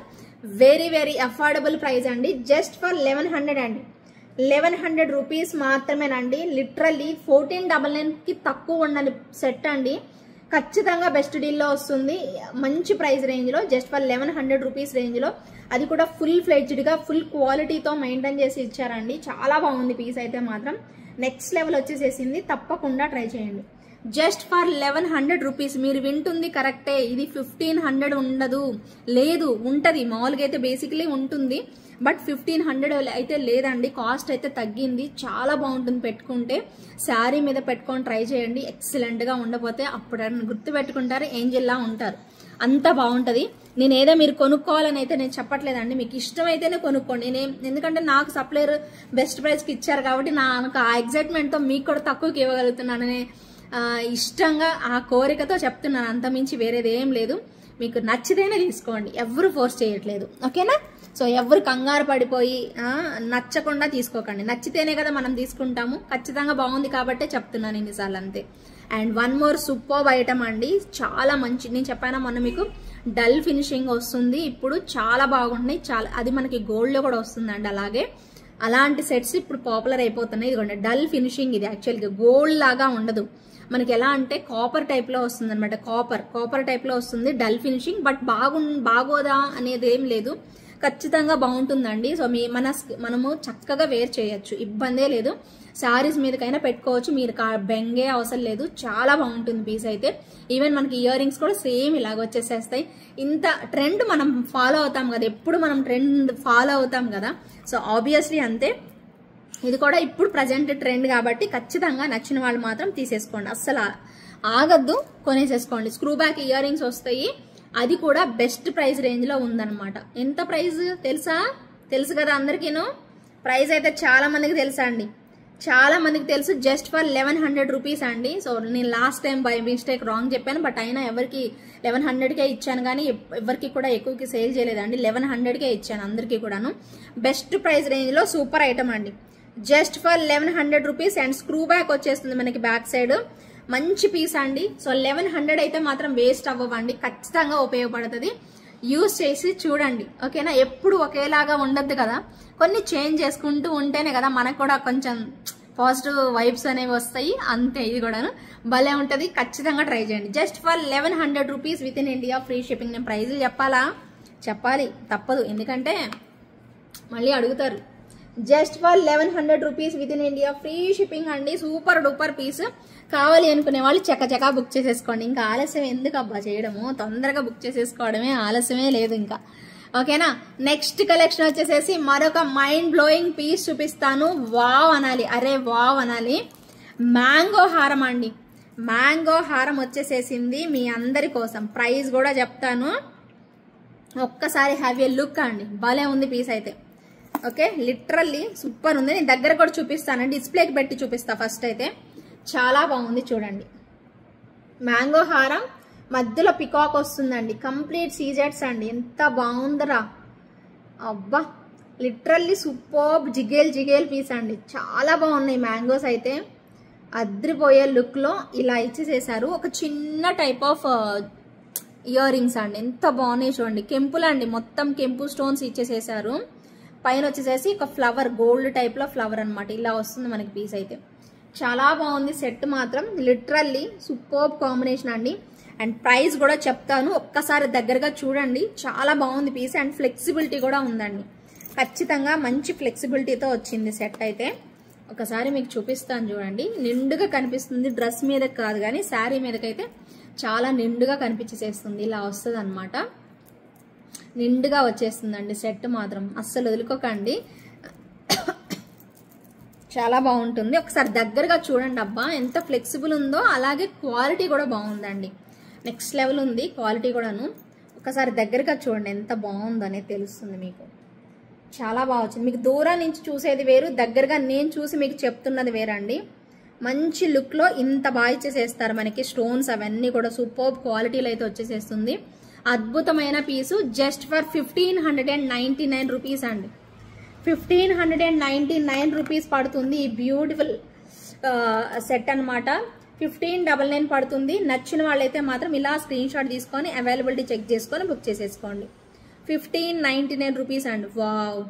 Very very affordable price అండి. జస్ట్ ఫర్ 1100 అండి, 1100 రూపీస్ మాత్రమేనండి. లిటరల్లీ 1499కి తక్కువ ఉండని సెట్ అండి. ఖచ్చితంగా బెస్ట్ డీల్లో వస్తుంది, మంచి ప్రైస్ రేంజ్ లో. జస్ట్ ఫర్ 1100 రూపీస్ రేంజ్ లో, అది కూడా ఫుల్ ఫ్లెడ్జ్డ్ గా ఫుల్ క్వాలిటీతో మెయింటైన్ చేసి ఇచ్చారండి. చాలా బాగుంది పీస్ అయితే మాత్రం. నెక్స్ట్ లెవెల్ వచ్చేసేసింది, తప్పకుండా ట్రై చేయండి. Just for 1100 rupees. మీరు వింటుంది కరెక్టే, ఇది 1500 ఉండదు, లేదు ఉంటది, మామూలుగా అయితే బేసిక్లీ ఉంటుంది, బట్ 1500 అయితే లేదండి. కాస్ట్ అయితే తగ్గింది, చాలా బాగుంటుంది. పెట్టుకుంటే శారీ మీద పెట్టుకొని ట్రై చేయండి, ఎక్సలెంట్ గా ఉండకపోతే అప్పుడు గుర్తు పెట్టుకుంటారు, ఏంజెల్ లా ఉంటారు, అంత బాగుంటది. నేనేదో మీరు కొనుక్కోవాలని అయితే నేను చెప్పట్లేదండి, మీకు ఇష్టమైతేనే కొనుక్కోండి. ఎందుకంటే నాకు సప్లైర్ బెస్ట్ ప్రైస్ కి ఇచ్చారు కాబట్టి నాకు ఆ ఎగ్జైట్మెంట్ తో మీకు కూడా తక్కువకి ఇవ్వగలుగుతున్నాననే ఇష్టంగా ఆ కోరికతో చెప్తున్నాను, అంతమించి వేరేది ఏం లేదు. మీకు నచ్చితేనే తీసుకోండి, ఎవరు ఫోర్స్ చేయట్లేదు, ఓకేనా? సో ఎవరు కంగారు పడిపోయి నచ్చకుండా తీసుకోకండి, నచ్చితేనే కదా మనం తీసుకుంటాము. ఖచ్చితంగా బాగుంది కాబట్టే చెప్తున్నాను ఇన్నిసార్లు, అంతే. And one more superb item అండి, చాలా మంచి, నేను చెప్పాను మొన్న మీకు డల్ ఫినిషింగ్ వస్తుంది, ఇప్పుడు చాలా బాగున్నాయి, చాలా, అది మనకి గోల్డ్ లో కూడా వస్తుందండి. అలాగే అలాంటి సెట్స్ ఇప్పుడు పాపులర్ అయిపోతున్నాయి. ఇదిగోండి డల్ ఫినిషింగ్, ఇది యాక్చువల్గా గోల్డ్ లాగా ఉండదు, మనకి ఎలా అంటే కాపర్ టైప్ లో వస్తుంది అనమాట, కాపర్ టైప్ లో వస్తుంది డల్ ఫినిషింగ్. బట్ బాగోదా అనేది ఏం లేదు, ఖచ్చితంగా బాగుంటుందండి. సో మనము చక్కగా వేర్ చేయొచ్చు, ఇబ్బందే లేదు. శారీస్ మీదకైనా పెట్టుకోవచ్చు, మీరు బెంగే అవసరం లేదు, చాలా బాగుంటుంది పీస్ అయితే. ఈవెన్ మనకి ఇయర్ రింగ్స్ కూడా సేమ్ ఇలాగ వచ్చేసేస్తాయి. ఇంత ట్రెండ్ మనం ఫాలో అవుతాం కదా, ఎప్పుడు మనం ట్రెండ్ ఫాలో అవుతాం కదా, సో ఆబ్వియస్లీ అంతే. ఇది కూడా ఇప్పుడు ప్రజెంట్ ట్రెండ్ కాబట్టి ఖచ్చితంగా నచ్చిన వాళ్ళు మాత్రం తీసేసుకోండి, అస్సలు ఆగద్దు, కొనేసేసుకోండి. స్క్రూ బ్యాక్ ఇయర్ రింగ్స్ వస్తాయి, అది కూడా బెస్ట్ ప్రైస్ రేంజ్ లో ఉందన్నమాట. ఎంత ప్రైస్ తెలుసు కదా అందరికీను. ప్రైస్ అయితే చాలా మందికి తెలుసా అండి, చాలా మందికి తెలుసు. జస్ట్ ఫర్ 1100 రూపీస్ అండి. సో నేను last time by mistake wrong చెప్పాను, బట్ అయినా ఎవరికి 1100కే ఇచ్చాను, కానీ ఎవరికి కూడా ఎక్కువకి సేల్ చేయలేదండి, 1100కే ఇచ్చాను అందరికీ కూడాను. బెస్ట్ ప్రైస్ రేంజ్ లో సూపర్ ఐటమ్ అండి, just for 1100 rupees. And screw back వచ్చేస్తుంది మనకి బ్యాక్ సైడ్, మంచి పీస్ అండి. సో 1100 అయితే మాత్రం వేస్ట్ అవ్వండి, ఖచ్చితంగా ఉపయోగపడుతుంది, యూజ్ చేసి చూడండి, ఓకేనా? ఎప్పుడు ఒకేలాగా ఉండద్దు కదా, కొన్ని చేంజ్ చేసుకుంటూ ఉంటేనే కదా మనకు కూడా కొంచెం పాజిటివ్ వైబ్స్ అనేవి వస్తాయి, అంతే. ఇది కూడాను భలే ఉంటది, ఖచ్చితంగా ట్రై చేయండి. Just for 1100 rupees with in India, free shipping. నేను ప్రైజులు చెప్పాలి తప్పదు, ఎందుకంటే మళ్ళీ అడుగుతారు. Just for 1100 rupees with in India, free shipping అండి. సూపర్ డూపర్ పీస్, కావాలి అనుకునే వాళ్ళు చకచకా బుక్ చేసేసుకోండి. ఇంకా ఆలస్యం ఎందుకు అబ్బా చేయడము, తొందరగా బుక్ చేసేసుకోవడమే, ఆలస్యమే లేదు ఇంకా, ఓకేనా? నెక్స్ట్ కలెక్షన్ వచ్చేసేసి మరొక మైండ్ బ్లోయింగ్ పీస్ చూపిస్తాను. వావ్ అనాలి, అరే వావ్ అనాలి. మ్యాంగో హారం అండి, మ్యాంగో హారం వచ్చేసేసింది మీ అందరి కోసం. ప్రైస్ కూడా చెప్తాను, ఒక్కసారి హ్యావ్ ఏ లుక్ అండి, భలే ఉంది పీస్ అయితే, ఓకే? లిటరల్లీ సూపర్ ఉంది. నేను దగ్గర కూడా చూపిస్తానండి, డిస్ప్లేకి పెట్టి చూపిస్తా. ఫస్ట్ అయితే చాలా బాగుంది చూడండి, మ్యాంగో హారం మధ్యలో పికాక్ వస్తుందండి, కంప్లీట్ సీజెట్స్ అండి, ఎంత బాగుందిరా అబ్బా, లిటరల్లీ సూపర్ జిగేల్ పీస్ అండి, చాలా బాగున్నాయి మ్యాంగోస్ అయితే, అద్రిపోయే లుక్ లో ఇలా ఇచ్చేసేసారు. ఒక చిన్న టైప్ ఆఫ్ ఇయర్ రింగ్స్ అండి, ఎంత బాగున్నాయి చూడండి, కెంపులండి, మొత్తం కెంపు స్టోన్స్ ఇచ్చేసేసారు. పైన వచ్చేసేసి ఒక ఫ్లవర్, గోల్డ్ టైప్ లో ఫ్లవర్ అనమాట, ఇలా వస్తుంది మనకి పీస్ అయితే. చాలా బాగుంది సెట్ మాత్రం, లిటరల్లీ సూపర్ కాంబినేషన్ అండి. అండ్ ప్రైస్ కూడా చెప్తాను, ఒక్కసారి దగ్గరగా చూడండి, చాలా బాగుంది పీస్. అండ్ ఫ్లెక్సిబిలిటీ కూడా ఉందండి, ఖచ్చితంగా మంచి ఫ్లెక్సిబిలిటీతో వచ్చింది సెట్ అయితే. ఒకసారి మీకు చూపిస్తాను చూడండి, నిండుగా కనిపిస్తుంది, డ్రెస్ మీద కాదు కానీ శారీ మీదకైతే చాలా నిండుగా కనిపించేసేస్తుంది, ఇలా వస్తుంది అనమాట, నిండుగా వచ్చేస్తుందండి సెట్ మాత్రం, అస్సలు వదులుకోకండి, చాలా బాగుంటుంది. ఒకసారి దగ్గరగా చూడండి, అబ్బా ఎంత ఫ్లెక్సిబుల్ ఉందో, అలాగే క్వాలిటీ కూడా బాగుందండి, నెక్స్ట్ లెవెల్ ఉంది క్వాలిటీ కూడాను. ఒకసారి దగ్గరగా చూడండి ఎంత బాగుందో అనేది తెలుస్తుంది మీకు, చాలా బాగా వచ్చింది. మీకు దూరం నుంచి చూసేది వేరు, దగ్గరగా నేను చూసి మీకు చెప్తున్నది వేరండి. మంచి లుక్ లో ఇంత బాగా ఇచ్చేసేస్తారు మనకి, స్టోన్స్ అవన్నీ కూడా సూపర్ క్వాలిటీలో అయితే వచ్చేసేస్తుంది. అద్భుతమైన పీసు, జస్ట్ ఫర్ 1599 రూపీస్ అండి, 1599 రూపీస్ పడుతుంది ఈ బ్యూటిఫుల్ సెట్ అనమాట. 1599 పడుతుంది. నచ్చిన వాళ్ళైతే మాత్రం ఇలా స్క్రీన్ షాట్ తీసుకొని అవైలబిలిటీ చెక్ చేసుకొని బుక్ చేసేసుకోండి. 1599 రూపీస్ అండి. వావ్,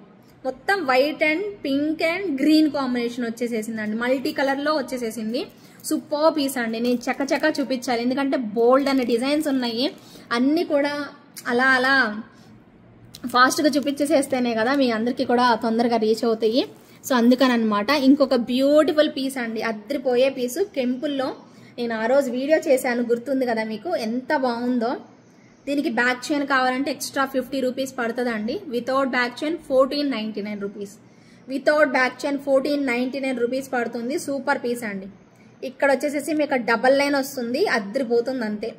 మొత్తం white and pink and green combination వచ్చేసేసిందండి, మల్టీ కలర్ లో వచ్చేసేసింది. సూపర్ పీస్ అండి, నేను చక్కచక్క చూపించాలి ఎందుకంటే బోల్డ్ అనే డిజైన్స్ ఉన్నాయి, అన్ని కూడా అలా అలా ఫాస్ట్గా చూపించేసేస్తేనే కదా మీ అందరికీ కూడా తొందరగా రీచ్ అవుతాయి. సో అందుకని అనమాట. ఇంకొక బ్యూటిఫుల్ పీస్ అండి, అద్రిపోయే పీసు, కెంపుల్లో నేను ఆ రోజు వీడియో చేశాను, గుర్తుంది కదా మీకు, ఎంత బాగుందో. దీనికి బ్యాక్ చైన్ కావాలంటే ఎక్స్ట్రా 50 రూపీస్ పడుతుందండి. Without back chain 1499 rupees. Without back chain 1499 rupees పడుతుంది. సూపర్ పీస్ అండి. ఇక్కడ వచ్చేసేసి మీకు డబల్ లైన్ వస్తుంది, అద్దరిపోతుంది అంతే.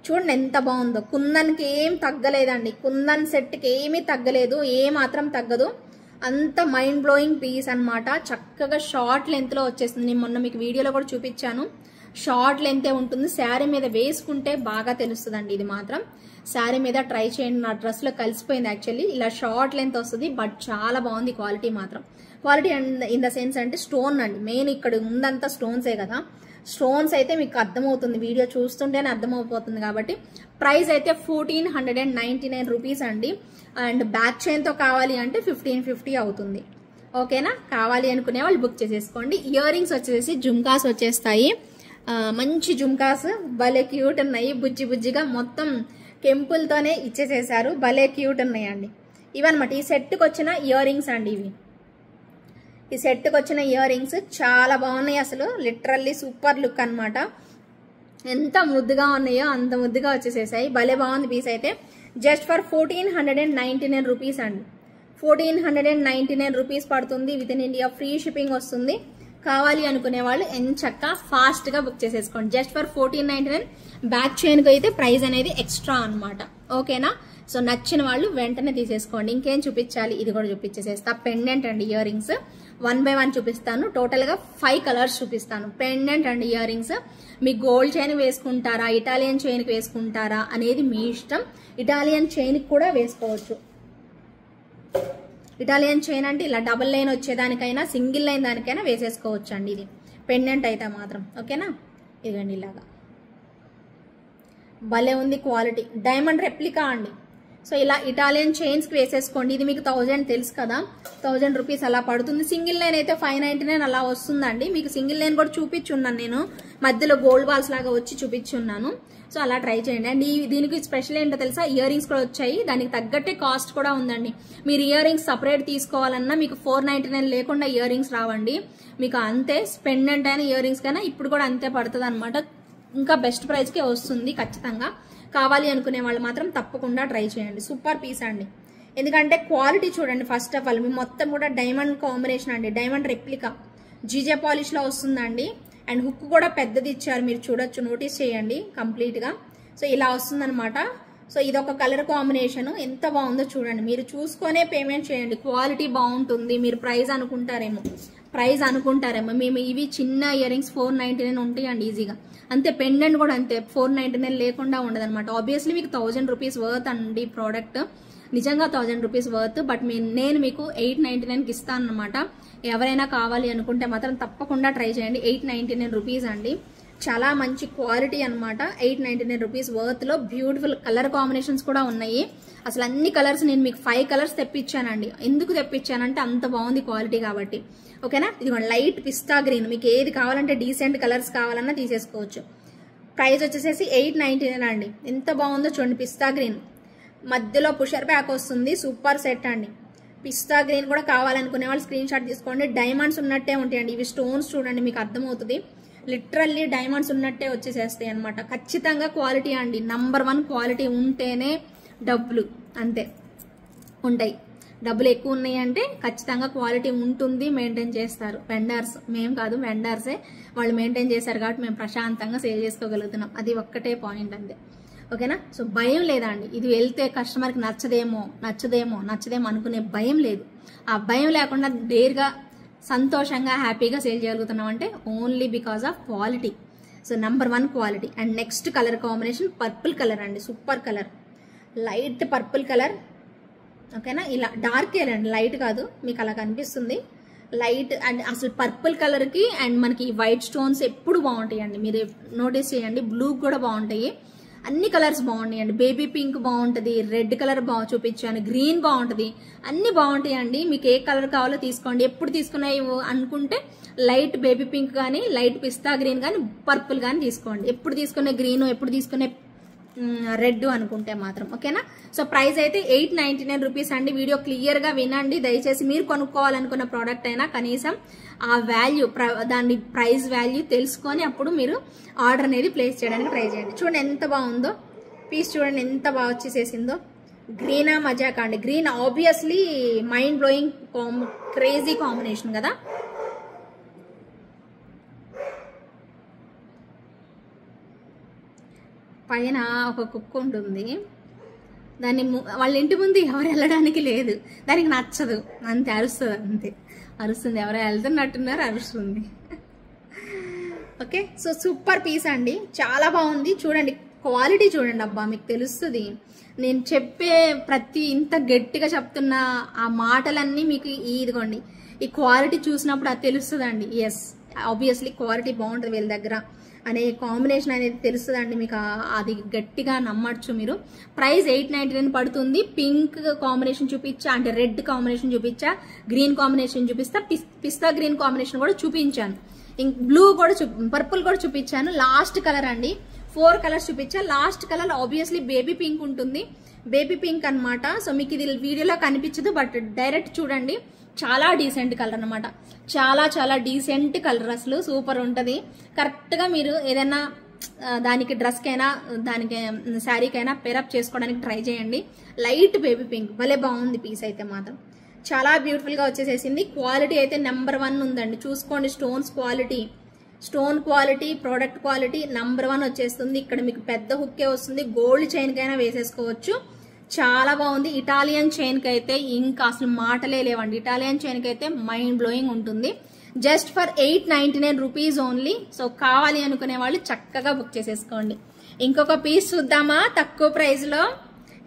చూడండి ఎంత బాగుందో. కుందన్కి ఏం తగ్గలేదండి, కుందన్ సెట్కి ఏమీ తగ్గలేదు, ఏ మాత్రం తగ్గదు. అంత మైండ్ బ్లోయింగ్ పీస్ అనమాట. చక్కగా షార్ట్ లెంత్లో వచ్చేస్తుంది. నేను మొన్న మీకు వీడియోలో కూడా చూపించాను, షార్ట్ లెంతే ఉంటుంది. శారీ మీద వేసుకుంటే బాగా తెలుస్తుందండి. ఇది మాత్రం శారీ మీద ట్రై చేయండి, నా డ్రెస్లో కలిసిపోయింది యాక్చువల్లీ. ఇలా షార్ట్ లెంత్ వస్తుంది, బట్ చాలా బాగుంది క్వాలిటీ మాత్రం. క్వాలిటీ ఇన్ ద సెన్స్ అంటే స్టోన్ అండి, మెయిన్ ఇక్కడ ఉందంతా స్టోన్సే కదా. స్టోన్స్ అయితే మీకు అర్థమవుతుంది, వీడియో చూస్తుంటేనే అర్థమైపోతుంది. కాబట్టి ప్రైస్ అయితే 1499 రూపీస్ అండి. అండ్ బ్యాక్ చైన్తో కావాలి అంటే 1550 అవుతుంది. ఓకేనా? కావాలి అనుకునే వాళ్ళు బుక్ చేసేసుకోండి. ఇయర్ రింగ్స్ వచ్చేసి జుమ్కాస్ వచ్చేస్తాయి, మంచి జుమ్కాస్, భలే క్యూట్ ఉన్నాయి. బుజ్జి బుజ్జిగా మొత్తం కెంపుల్తోనే ఇచ్చేసేసారు, భలే క్యూట్ ఉన్నాయండి. ఇవన్నమాట ఈ సెట్కి వచ్చిన ఇయర్ రింగ్స్ అండి. ఇవి ఈ సెట్కి వచ్చిన ఇయర్ రింగ్స్ చాలా బాగున్నాయి అసలు, లిటరల్లీ సూపర్ లుక్ అనమాట. ఎంత ముద్దుగా ఉన్నాయో అంత ముద్దుగా వచ్చేసేసాయి, భలే బాగుంది పీస్ అయితే. జస్ట్ ఫర్ 1499 రూపీస్ అండి. 1499 రూపీస్ పడుతుంది. With in India free shipping వస్తుంది. కావాలి అనుకునే వాళ్ళు ఎంచక్కా ఫాస్ట్గా బుక్ చేసేసుకోండి. Just for 1499. బ్యాక్ చైన్కి అయితే ప్రైస్ అనేది ఎక్స్ట్రా అనమాట. ఓకేనా? సో నచ్చిన వాళ్ళు వెంటనే తీసేసుకోండి. ఇంకేం చూపించాలి, ఇది కూడా చూపించేసేస్తా. పెండెంట్ అండి ఇయర్ రింగ్స్ 1 by 1 చూపిస్తాను. టోటల్గా 5 కలర్స్ చూపిస్తాను. పెండెంట్ అండి ఇయర్ రింగ్స్. మీ గోల్డ్ చైన్ వేసుకుంటారా, ఇటాలియన్ చైన్కి వేసుకుంటారా అనేది మీ ఇష్టం. ఇటాలియన్ చైన్కి కూడా వేసుకోవచ్చు. ఇటాలియన్ చైన్ అంటే ఇలా డబుల్ లైన్ వచ్చేదానికైనా సింగిల్ లైన్ దానికైనా వేసేసుకోవచ్చు అండి. ఇది పెండెంట్ అయితే మాత్రం. ఓకేనా? ఇదండి ఇలాగా భలే ఉంది క్వాలిటీ. డైమండ్ రెప్లికా అండి. సో ఇలా ఇటాలియన్ చైన్స్కి వేసేసుకోండి. ఇది మీకు 1000 తెలుసు కదా, 1000 రూపీస్ అలా పడుతుంది. సింగిల్ లైన్ అయితే 599 అలా వస్తుందండి. మీకు సింగిల్ లైన్ కూడా చూపించున్నాను నేను, మధ్యలో గోల్డ్ బాల్స్ లాగా వచ్చి చూపించున్నాను. సో అలా ట్రై చేయండి. అండ్ దీనికి స్పెషల్ ఏంటో తెలుసా, ఇయర్ రింగ్స్ కూడా వచ్చాయి. దానికి తగ్గట్టే కాస్ట్ కూడా ఉందండి. మీరు ఇయర్ రింగ్స్ సపరేట్ తీసుకోవాలన్నా మీకు 499 లేకుండా ఇయర్ రింగ్స్ రావండి. మీకు అంతే, పెండెంట్ అయినా ఇయర్ రింగ్స్ కైనా ఇప్పుడు కూడా అంతే పడుతుంది అనమాట. ఇంకా బెస్ట్ ప్రైస్కే వస్తుంది ఖచ్చితంగా. కావాలి అనుకునే వాళ్ళు మాత్రం తప్పకుండా ట్రై చేయండి. సూపర్ పీస్ అండి. ఎందుకంటే క్వాలిటీ చూడండి. ఫస్ట్ ఆఫ్ ఆల్ మీ మొత్తం కూడా డైమండ్ కాంబినేషన్ అండి, డైమండ్ రెప్లికా జీజే పాలిష్లో వస్తుందండి. అండ్ హుక్ కూడా పెద్దది ఇచ్చారు, మీరు చూడొచ్చు, నోటీస్ చేయండి కంప్లీట్గా. సో ఇలా వస్తుందన్నమాట. సో ఇదొక కలర్ కాంబినేషన్, ఎంత బాగుందో చూడండి. మీరు చూసుకొనే పేమెంట్ చేయండి, క్వాలిటీ బాగుంటుంది. మీరు ప్రైస్ అనుకుంటారేమో మేము ఇవి చిన్న ఇయర్ రింగ్స్ 499 ఉంటాయండి ఈజీగా. అంతే పెండెంట్ కూడా అంతే 499 లేకుండా ఉండదు అనమాట. ఆబ్వియస్లీ మీకు 1000 రూపీస్ వర్త్ అండి ప్రోడక్ట్, నిజంగా 1000 రూపీస్ వర్త్. బట్ నేను మీకు 899కి ఇస్తాను అనమాట. ఎవరైనా కావాలి అనుకుంటే మాత్రం తప్పకుండా ట్రై చేయండి. 899 రూపీస్ అండి, చాలా మంచి క్వాలిటీ అనమాట. 899 రూపీస్ వర్త్లో బ్యూటిఫుల్ కలర్ కాంబినేషన్స్ కూడా ఉన్నాయి. అసలు అన్ని కలర్స్ నేను మీకు 5 కలర్స్ తెప్పించానండి. ఎందుకు తెప్పించానంటే అంత బాగుంది క్వాలిటీ కాబట్టి. ఓకేనా? ఇదిగోండి లైట్ పిస్తా గ్రీన్, మీకు ఏది కావాలంటే డీసెంట్ కలర్స్ కావాలన్నా తీసేసుకోవచ్చు. ప్రైస్ వచ్చేసేసి 899 అండి. ఎంత బాగుందో చూడండి. పిస్తా గ్రీన్ మధ్యలో పుషర్ బ్యాక్ వస్తుంది, సూపర్ సెట్ అండి. పిస్తా గ్రీన్ కూడా కావాలనుకునే వాళ్ళు స్క్రీన్ షాట్ తీసుకోండి. డైమండ్స్ ఉన్నట్టే ఉంటాయండి ఇవి. స్టోన్స్ చూడండి, మీకు అర్థమవుతుంది. లిటరల్లీ డైమండ్స్ ఉన్నట్టే వచ్చేసేస్తాయి అనమాట. ఖచ్చితంగా క్వాలిటీ అండి, నంబర్ 1 క్వాలిటీ ఉంటేనే డబ్బులు అంతే ఉంటాయి. డబ్బులు ఎక్కువ ఉన్నాయి అంటే ఖచ్చితంగా క్వాలిటీ ఉంటుంది, మెయింటైన్ చేస్తారు. వెండర్స్, మేము కాదు, వెండర్సే వాళ్ళు మెయింటైన్ చేశారు కాబట్టి మేము ప్రశాంతంగా సేల్ చేసుకోగలుగుతున్నాం. అది ఒక్కటే పాయింట్ అంతే. ఓకేనా? సో భయం లేదండి. ఇది వెళ్తే కస్టమర్కి నచ్చదేమో అనుకునే భయం లేదు. ఆ భయం లేకుండా డేర్గా సంతోషంగా హ్యాపీగా సేల్ చేయగలుగుతున్నాం అంటే only because of quality. So number 1 quality. And next colour combination purple colour అండి, super colour, light purple colour. ఓకేనా? ఇలా డార్క్ అండి, లైట్ కాదు, మీకు అలా కనిపిస్తుంది లైట్. అండ్ అసలు పర్పుల్ కలర్కి అండ్ మనకి వైట్ స్టోన్స్ ఎప్పుడు బాగుంటాయి అండి, మీరు నోటీస్ చేయండి. బ్లూ కూడా బాగుంటాయి, అన్ని కలర్స్ బాగున్నాయి అండి. బేబీ పింక్ బాగుంటుంది, రెడ్ కలర్ చూపించాను, గ్రీన్ బాగుంటుంది, అన్ని బాగుంటాయి అండి. మీకు ఏ కలర్ కావాలో తీసుకోండి. ఎప్పుడు తీసుకున్నాయి అనుకుంటే లైట్ బేబీ పింక్ కానీ, లైట్ పిస్తా గ్రీన్ కానీ, పర్పుల్ కానీ తీసుకోండి. ఎప్పుడు తీసుకునే గ్రీన్, ఎప్పుడు తీసుకునే రెడ్ అనుకుంటే మాత్రం. ఓకేనా? సో ప్రైస్ అయితే 899 రూపీస్ అండి. వీడియో క్లియర్గా వినండి దయచేసి. మీరు కొనుక్కోవాలనుకున్న ప్రోడక్ట్ అయినా కనీసం ఆ వాల్యూ, దాని ప్రైస్ వాల్యూ తెలుసుకొని అప్పుడు మీరు ఆర్డర్ అనేది ప్లేస్ చేయడానికి ట్రై చేయండి. చూడండి ఎంత బాగుందో పీస్, చూడండి ఎంత బాగా వచ్చేసేసిందో. గ్రీనా మజాకా అండి. Green obviously mind blowing crazy combination కదా. పైన ఒక కుక్క ఉంటుంది, దాన్ని వాళ్ళ ఇంటి ముందు ఎవరు వెళ్ళడానికి లేదు, దానికి నచ్చదు, అంతే అరుస్తుంది, అంతే అరుస్తుంది. ఎవరో వెళ్తున్నట్టున్నారు, అరుస్తుంది. ఓకే, సో సూపర్ పీస్ అండి, చాలా బాగుంది. చూడండి క్వాలిటీ చూడండి, అబ్బా మీకు తెలుస్తుంది. నేను చెప్పే ప్రతి ఇంత గట్టిగా చెప్తున్న ఆ మాటలన్నీ మీకు ఇదిగోండి ఈ క్వాలిటీ చూసినప్పుడు అది తెలుస్తుందండి. ఎస్, ఆబ్వియస్లీ క్వాలిటీ బాగుంటుంది వీళ్ళ దగ్గర అనే కాంబినేషన్ అనేది తెలుస్తుందండి మీకు. అది గట్టిగా నమ్మచ్చు మీరు. ప్రైస్ 899 పడుతుంది. పింక్ కాంబినేషన్ చూపించా, అంటే రెడ్ కాంబినేషన్ చూపించా, గ్రీన్ కాంబినేషన్ చూపిస్తా, పిస్తా గ్రీన్ కాంబినేషన్ కూడా చూపించాను, బ్లూ కూడా పర్పుల్ కూడా చూపించాను. లాస్ట్ కలర్ అండి, 4 కలర్స్ చూపించా. Last colour obviously baby pink ఉంటుంది, బేబీ పింక్ అనమాట. సో మీకు ఇది వీడియోలో కనిపించదు, బట్ డైరెక్ట్ చూడండి, చాలా డీసెంట్ కలర్ అనమాట. చాలా చాలా డీసెంట్ కలర్, అసలు సూపర్ ఉంటుంది. కరెక్ట్గా మీరు ఏదైనా దానికి డ్రెస్కైనా దానికి శారీకైనా పేరప్ చేసుకోవడానికి ట్రై చేయండి. లైట్ బేబీ పింక్, భలే బాగుంది పీస్ అయితే మాత్రం. చాలా బ్యూటిఫుల్గా వచ్చేసేసింది. క్వాలిటీ అయితే నెంబర్ 1 ఉందండి. చూసుకోండి, stone quality, product quality number 1 వచ్చేస్తుంది. ఇక్కడ మీకు పెద్ద హుక్కే వస్తుంది, గోల్డ్ చైన్ కైనా వేసేసుకోవచ్చు. చాలా బాగుంది. ఇటాలియన్ చైన్ కి అయితే ఇంకా అసలు మాటలే లేవండి. ఇటాలియన్ చైన్ కి అయితే మైండ్ బ్లోయింగ్ ఉంటుంది. Just for 899 rupees only. So కావాలి అనుకునే వాళ్ళు చక్కగా బుక్ చేసేసుకోండి. ఇంకొక పీస్ చూద్దామా తక్కువ ప్రైస్ లో?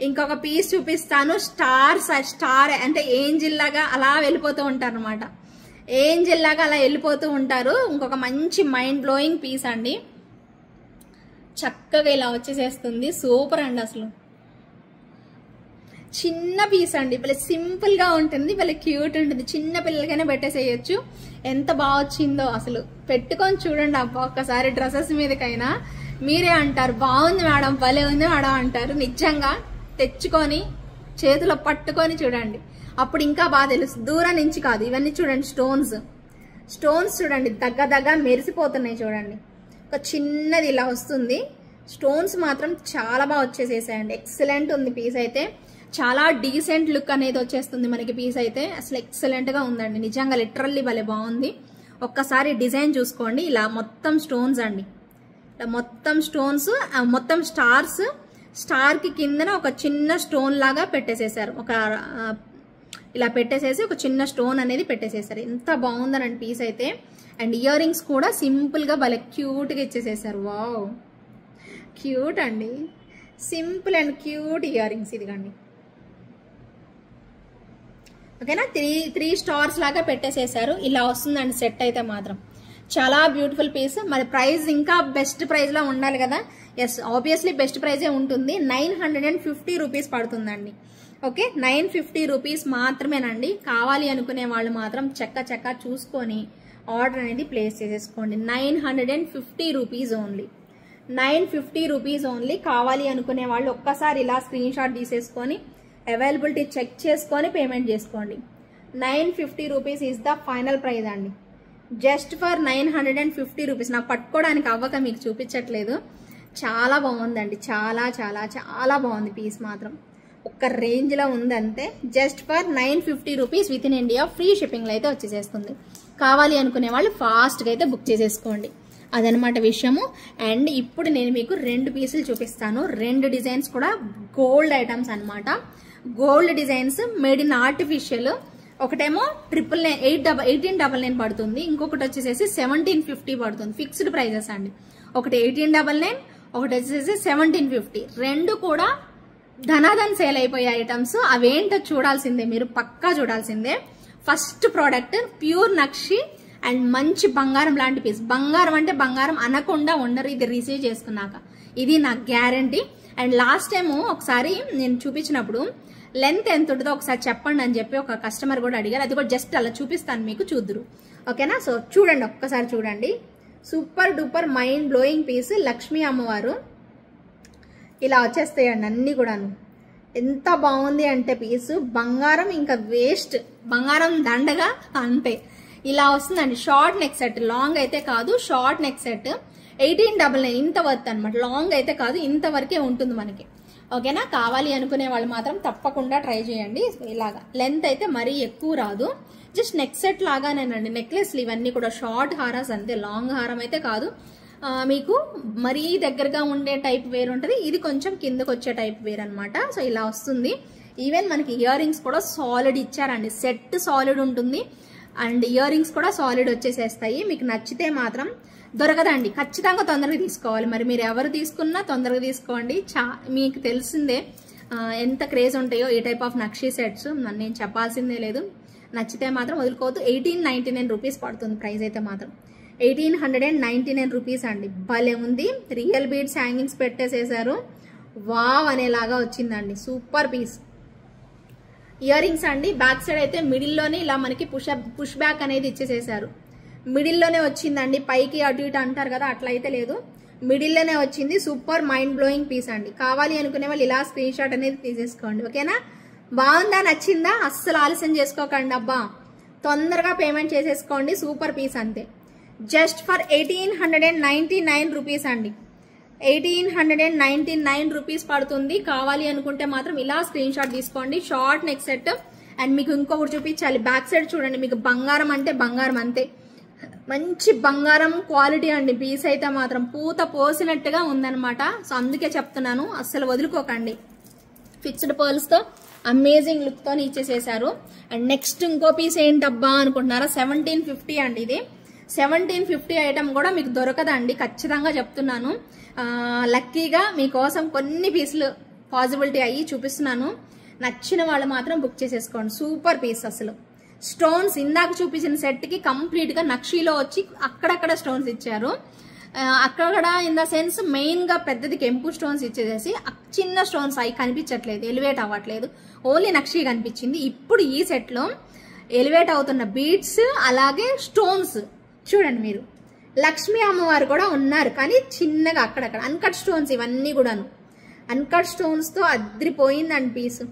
ఇంకొక పీస్ చూపిస్తాను. స్టార్ అంటే ఏంజిల్ లాగా అలా వెళ్ళిపోతూ ఉంటారు అనమాట. ఏంజిల్ లాగా అలా వెళ్ళిపోతూ ఉంటారు. ఇంకొక మంచి మైండ్ బ్లోయింగ్ పీస్ అండి. చక్కగా ఇలా వచ్చేసేస్తుంది. సూపర్ అండి, అసలు చిన్న పీస్ అండి, భలే సింపుల్ గా ఉంటుంది, భలే క్యూట్ ఉంటుంది. చిన్న పిల్లలకైనా పెట్టేసేయచ్చు. ఎంత బాగా వచ్చిందో అసలు, పెట్టుకొని చూడండి అబ్బా ఒక్కసారి. డ్రెస్సెస్ మీదకైనా మీరే అంటారు బాగుంది మేడం, భలే ఉంది మేడం అంటారు. నిజంగా తెచ్చుకొని చేతిలో పట్టుకొని చూడండి, అప్పుడు ఇంకా బాగా తెలుస్తుంది. దూరం నుంచి కాదు, ఇవన్నీ చూడండి స్టోన్స్ చూడండి, దగ్గ మెరిసిపోతున్నాయి చూడండి. ఒక చిన్నది ఇలా వస్తుంది. స్టోన్స్ మాత్రం చాలా బాగా వచ్చేసేసాయండి. ఎక్సలెంట్ ఉంది పీస్ అయితే. చాలా డీసెంట్ లుక్ అనేది వచ్చేస్తుంది మనకి పీస్ అయితే. అసలు ఎక్సలెంట్ గా ఉందండి, నిజంగా లిటరల్లీ భలే బాగుంది. ఒక్కసారి డిజైన్ చూసుకోండి. ఇలా మొత్తం స్టోన్స్ అండి, ఇలా మొత్తం స్టోన్స్, మొత్తం స్టార్ కి కిందన ఒక చిన్న స్టోన్ లాగా పెట్టేసేసారు. ఇలా పెట్టేసేసి ఒక చిన్న స్టోన్ అనేది పెట్టేసేసారు. ఎంత బాగుందనండి పీస్ అయితే. అండ్ ఇయర్ రింగ్స్ కూడా సింపుల్ గా భలే క్యూట్ గా ఇచ్చేసేసారు. వావ్, క్యూట్ అండి, simple and cute earrings. ఇదిగండి, ఓకేనా. 3 స్టార్స్ లాగా పెట్టేసేసారు. ఇలా వస్తుందండి సెట్ అయితే మాత్రం. చాలా బ్యూటిఫుల్ పీస్. మరి ప్రైస్ ఇంకా బెస్ట్ ప్రైస్ లో ఉండాలి కదా. ఎస్, ఆబ్వియస్లీ బెస్ట్ ప్రైజే ఉంటుంది. 950 రూపీస్ పడుతుందండి. ఓకే, 950 రూపీస్ మాత్రమేనండి. కావాలి అనుకునే వాళ్ళు మాత్రం చక్క చూసుకొని ఆర్డర్ అనేది ప్లేస్ చేసేసుకోండి. 950 రూపీస్ ఓన్లీ, 950 రూపీస్ ఓన్లీ. కావాలి అనుకునే వాళ్ళు ఒక్కసారి ఇలా స్క్రీన్ షాట్ తీసేసుకొని అవైలబిలిటీ చెక్ చేసుకొని పేమెంట్ చేసుకోండి. 950 rupees is the final price అండి. Just for 950 rupees. నాకు పట్టుకోవడానికి అవ్వక మీకు చూపించట్లేదు. చాలా బాగుందండి, చాలా చాలా చాలా బాగుంది పీస్ మాత్రం. ఒక్క రేంజ్లో ఉందంతే. Just for 950 rupees with in India free షిప్పింగ్లో అయితే వచ్చేసేస్తుంది. కావాలి అనుకునే వాళ్ళు ఫాస్ట్గా అయితే బుక్ చేసేసుకోండి. అదనమాట విషయము. అండ్ ఇప్పుడు నేను మీకు 2 పీసులు చూపిస్తాను. 2 డిజైన్స్ కూడా గోల్డ్ ఐటమ్స్ అనమాట. Gold designs made in artificial. ఒకటేమో 1899 పడుతుంది, ఇంకొకటి వచ్చేసేసి 1750 పడుతుంది. ఫిక్స్డ్ ప్రైజెస్ అండి. ఒకటి 1899, ఒకటి వచ్చేసి 1750. 2 కూడా ధనాధన్ సేల్ అయిపోయే ఐటమ్స్. అవేంటో చూడాల్సిందే, మీరు పక్కా చూడాల్సిందే. First product pure nakshi and మంచి బంగారం లాంటి పీస్. బంగారం అంటే బంగారం అనకుండా ఉండరు ఇది రిసీవ్ చేసుకున్నాక, ఇది నాకు గ్యారంటీ. అండ్ లాస్ట్ టైం ఒకసారి నేను చూపించినప్పుడు లెంత్ ఎంత ఉంటుందో ఒకసారి చెప్పండి అని చెప్పి ఒక కస్టమర్ కూడా అడిగారు. అది కూడా జస్ట్ అలా చూపిస్తాను మీకు, చూద్దురు. ఓకేనా. సో చూడండి, ఒక్కసారి చూడండి. Super duper mind blowing piece. Lakshmi అమ్మవారు ఇలా వచ్చేస్తాయండి అన్నీ కూడాను. ఎంత బాగుంది అంటే పీసు, బంగారం ఇంకా వేస్ట్, బంగారం దండగా అంతే. ఇలా వస్తుందండి. షార్ట్ నెక్ సెట్, లాంగ్ అయితే కాదు, షార్ట్ నెక్ సెట్ 1899 ఇంత వర్త్ అనమాట. లాంగ్ అయితే కాదు, ఇంతవరకే ఉంటుంది మనకి. ఓకేనా? కావాలి అనుకునే వాళ్ళు మాత్రం తప్పకుండా ట్రై చేయండి. ఇలాగా లెంత్ అయితే మరీ ఎక్కువ రాదు, జస్ట్ నెక్ సెట్ లాగానేనండి. నెక్లెస్లు ఇవన్నీ కూడా షార్ట్ హారాస్ అంతే, లాంగ్ హారం అయితే కాదు. మీకు మరీ దగ్గరగా ఉండే టైప్ వేర్ ఉంటుంది, ఇది కొంచెం కిందకు వచ్చే టైప్ వేర్ అనమాట. సో ఇలా వస్తుంది. ఈవెన్ మనకి ఇయర్ రింగ్స్ కూడా సాలిడ్ ఇచ్చారండి. సెట్ సాలిడ్ ఉంటుంది అండ్ ఇయర్ రింగ్స్ కూడా సాలిడ్ వచ్చేసేస్తాయి. మీకు నచ్చితే మాత్రం దొరకదండి, ఖచ్చితంగా తొందరగా తీసుకోవాలి. మరి మీరు ఎవరు తీసుకున్నా తొందరగా తీసుకోండి. మీకు తెలిసిందే ఎంత క్రేజ్ ఉంటాయో ఈ టైప్ ఆఫ్ నక్షీ సెట్స్, నేను చెప్పాల్సిందే లేదు. నచ్చితే మాత్రం వదులుకోవద్దు. 1899 రూపీస్ పడుతుంది ప్రైస్ అయితే మాత్రం. 1899 రూపీస్ అండి. భలే ఉంది. రియల్ బీడ్స్ హ్యాంగింగ్స్ పెట్టేసేసారు, వావ్ అనేలాగా వచ్చిందండి. Super piece. ఇయర్ రింగ్స్ అండి. బ్యాక్ సైడ్ అయితే మిడిల్లోనే ఇలా మనకి పుష్ బ్యాక్ అనేది ఇచ్చేసేసారు. మిడిల్లోనే వచ్చిందండి. పైకి అటు ఇటు అంటారు కదా, అట్లా అయితే లేదు, మిడిల్లోనే వచ్చింది. సూపర్ మైండ్ బ్లోయింగ్ పీస్ అండి. కావాలి అనుకునే వాళ్ళు ఇలా స్క్రీన్ షాట్ అనేది తీసేసుకోండి. ఓకేనా? బాగుందా? నచ్చిందా? అస్సలు ఆలస్యం చేసుకోకండి అబ్బా, తొందరగా పేమెంట్ చేసేసుకోండి. సూపర్ పీస్ అంతే. జస్ట్ ఫర్ 1899 రూపీస్ అండి. 1899 రూపీస్ పడుతుంది. కావాలి అనుకుంటే మాత్రం ఇలా స్క్రీన్ షాట్ తీసుకోండి. Short neck set. అండ్ మీకు ఇంకొకటి చూపించాలి, బ్యాక్ సైడ్ చూడండి. మీకు బంగారం అంటే బంగారం అంతే, మంచి బంగారం క్వాలిటీ అండి. పీస్ అయితే మాత్రం పూత పోసినట్టుగా ఉందన్నమాట. సో అందుకే చెప్తున్నాను, అస్సలు వదులుకోకండి. ఫిక్స్డ్ పర్ల్స్ తో అమేజింగ్ లుక్ తో ఇచ్చేసేసారు. అండ్ నెక్స్ట్ ఇంకో పీస్ ఏంటబ్బా అనుకుంటున్నారా? 1750 అండి. ఇది 1750 ఐటమ్ కూడా మీకు దొరకదండి, ఖచ్చితంగా చెప్తున్నాను. లక్కీగా మీకోసం కొన్ని పీసులు పాసిబిలిటీ అయ్యి చూపిస్తున్నాను. నచ్చిన వాళ్ళు మాత్రం బుక్ చేసేసుకోండి. సూపర్ పీస్ అసలు. స్టోన్స్ ఇందాక చూపించిన సెట్ కి కంప్లీట్ గా నక్షీలో వచ్చి అక్కడక్కడ స్టోన్స్ ఇచ్చారు. అక్కడ ఇన్ ద సెన్స్ మెయిన్ గా పెద్దది కెంపు స్టోన్స్ ఇచ్చేసేసి చిన్న స్టోన్స్ అవి కనిపించట్లేదు, ఎలివేట్ అవ్వట్లేదు, ఓన్లీ నక్షీ కనిపించింది. ఇప్పుడు ఈ సెట్ లో ఎలివేట్ అవుతున్న బీడ్స్ అలాగే స్టోన్స్ చూడండి మీరు. లక్ష్మీ అమ్మవారు కూడా ఉన్నారు, కానీ చిన్నగా అక్కడక్కడ అన్కట్ స్టోన్స్. ఇవన్నీ కూడాను అన్కట్ స్టోన్స్ తో అద్రిపోయిందండి పీస్.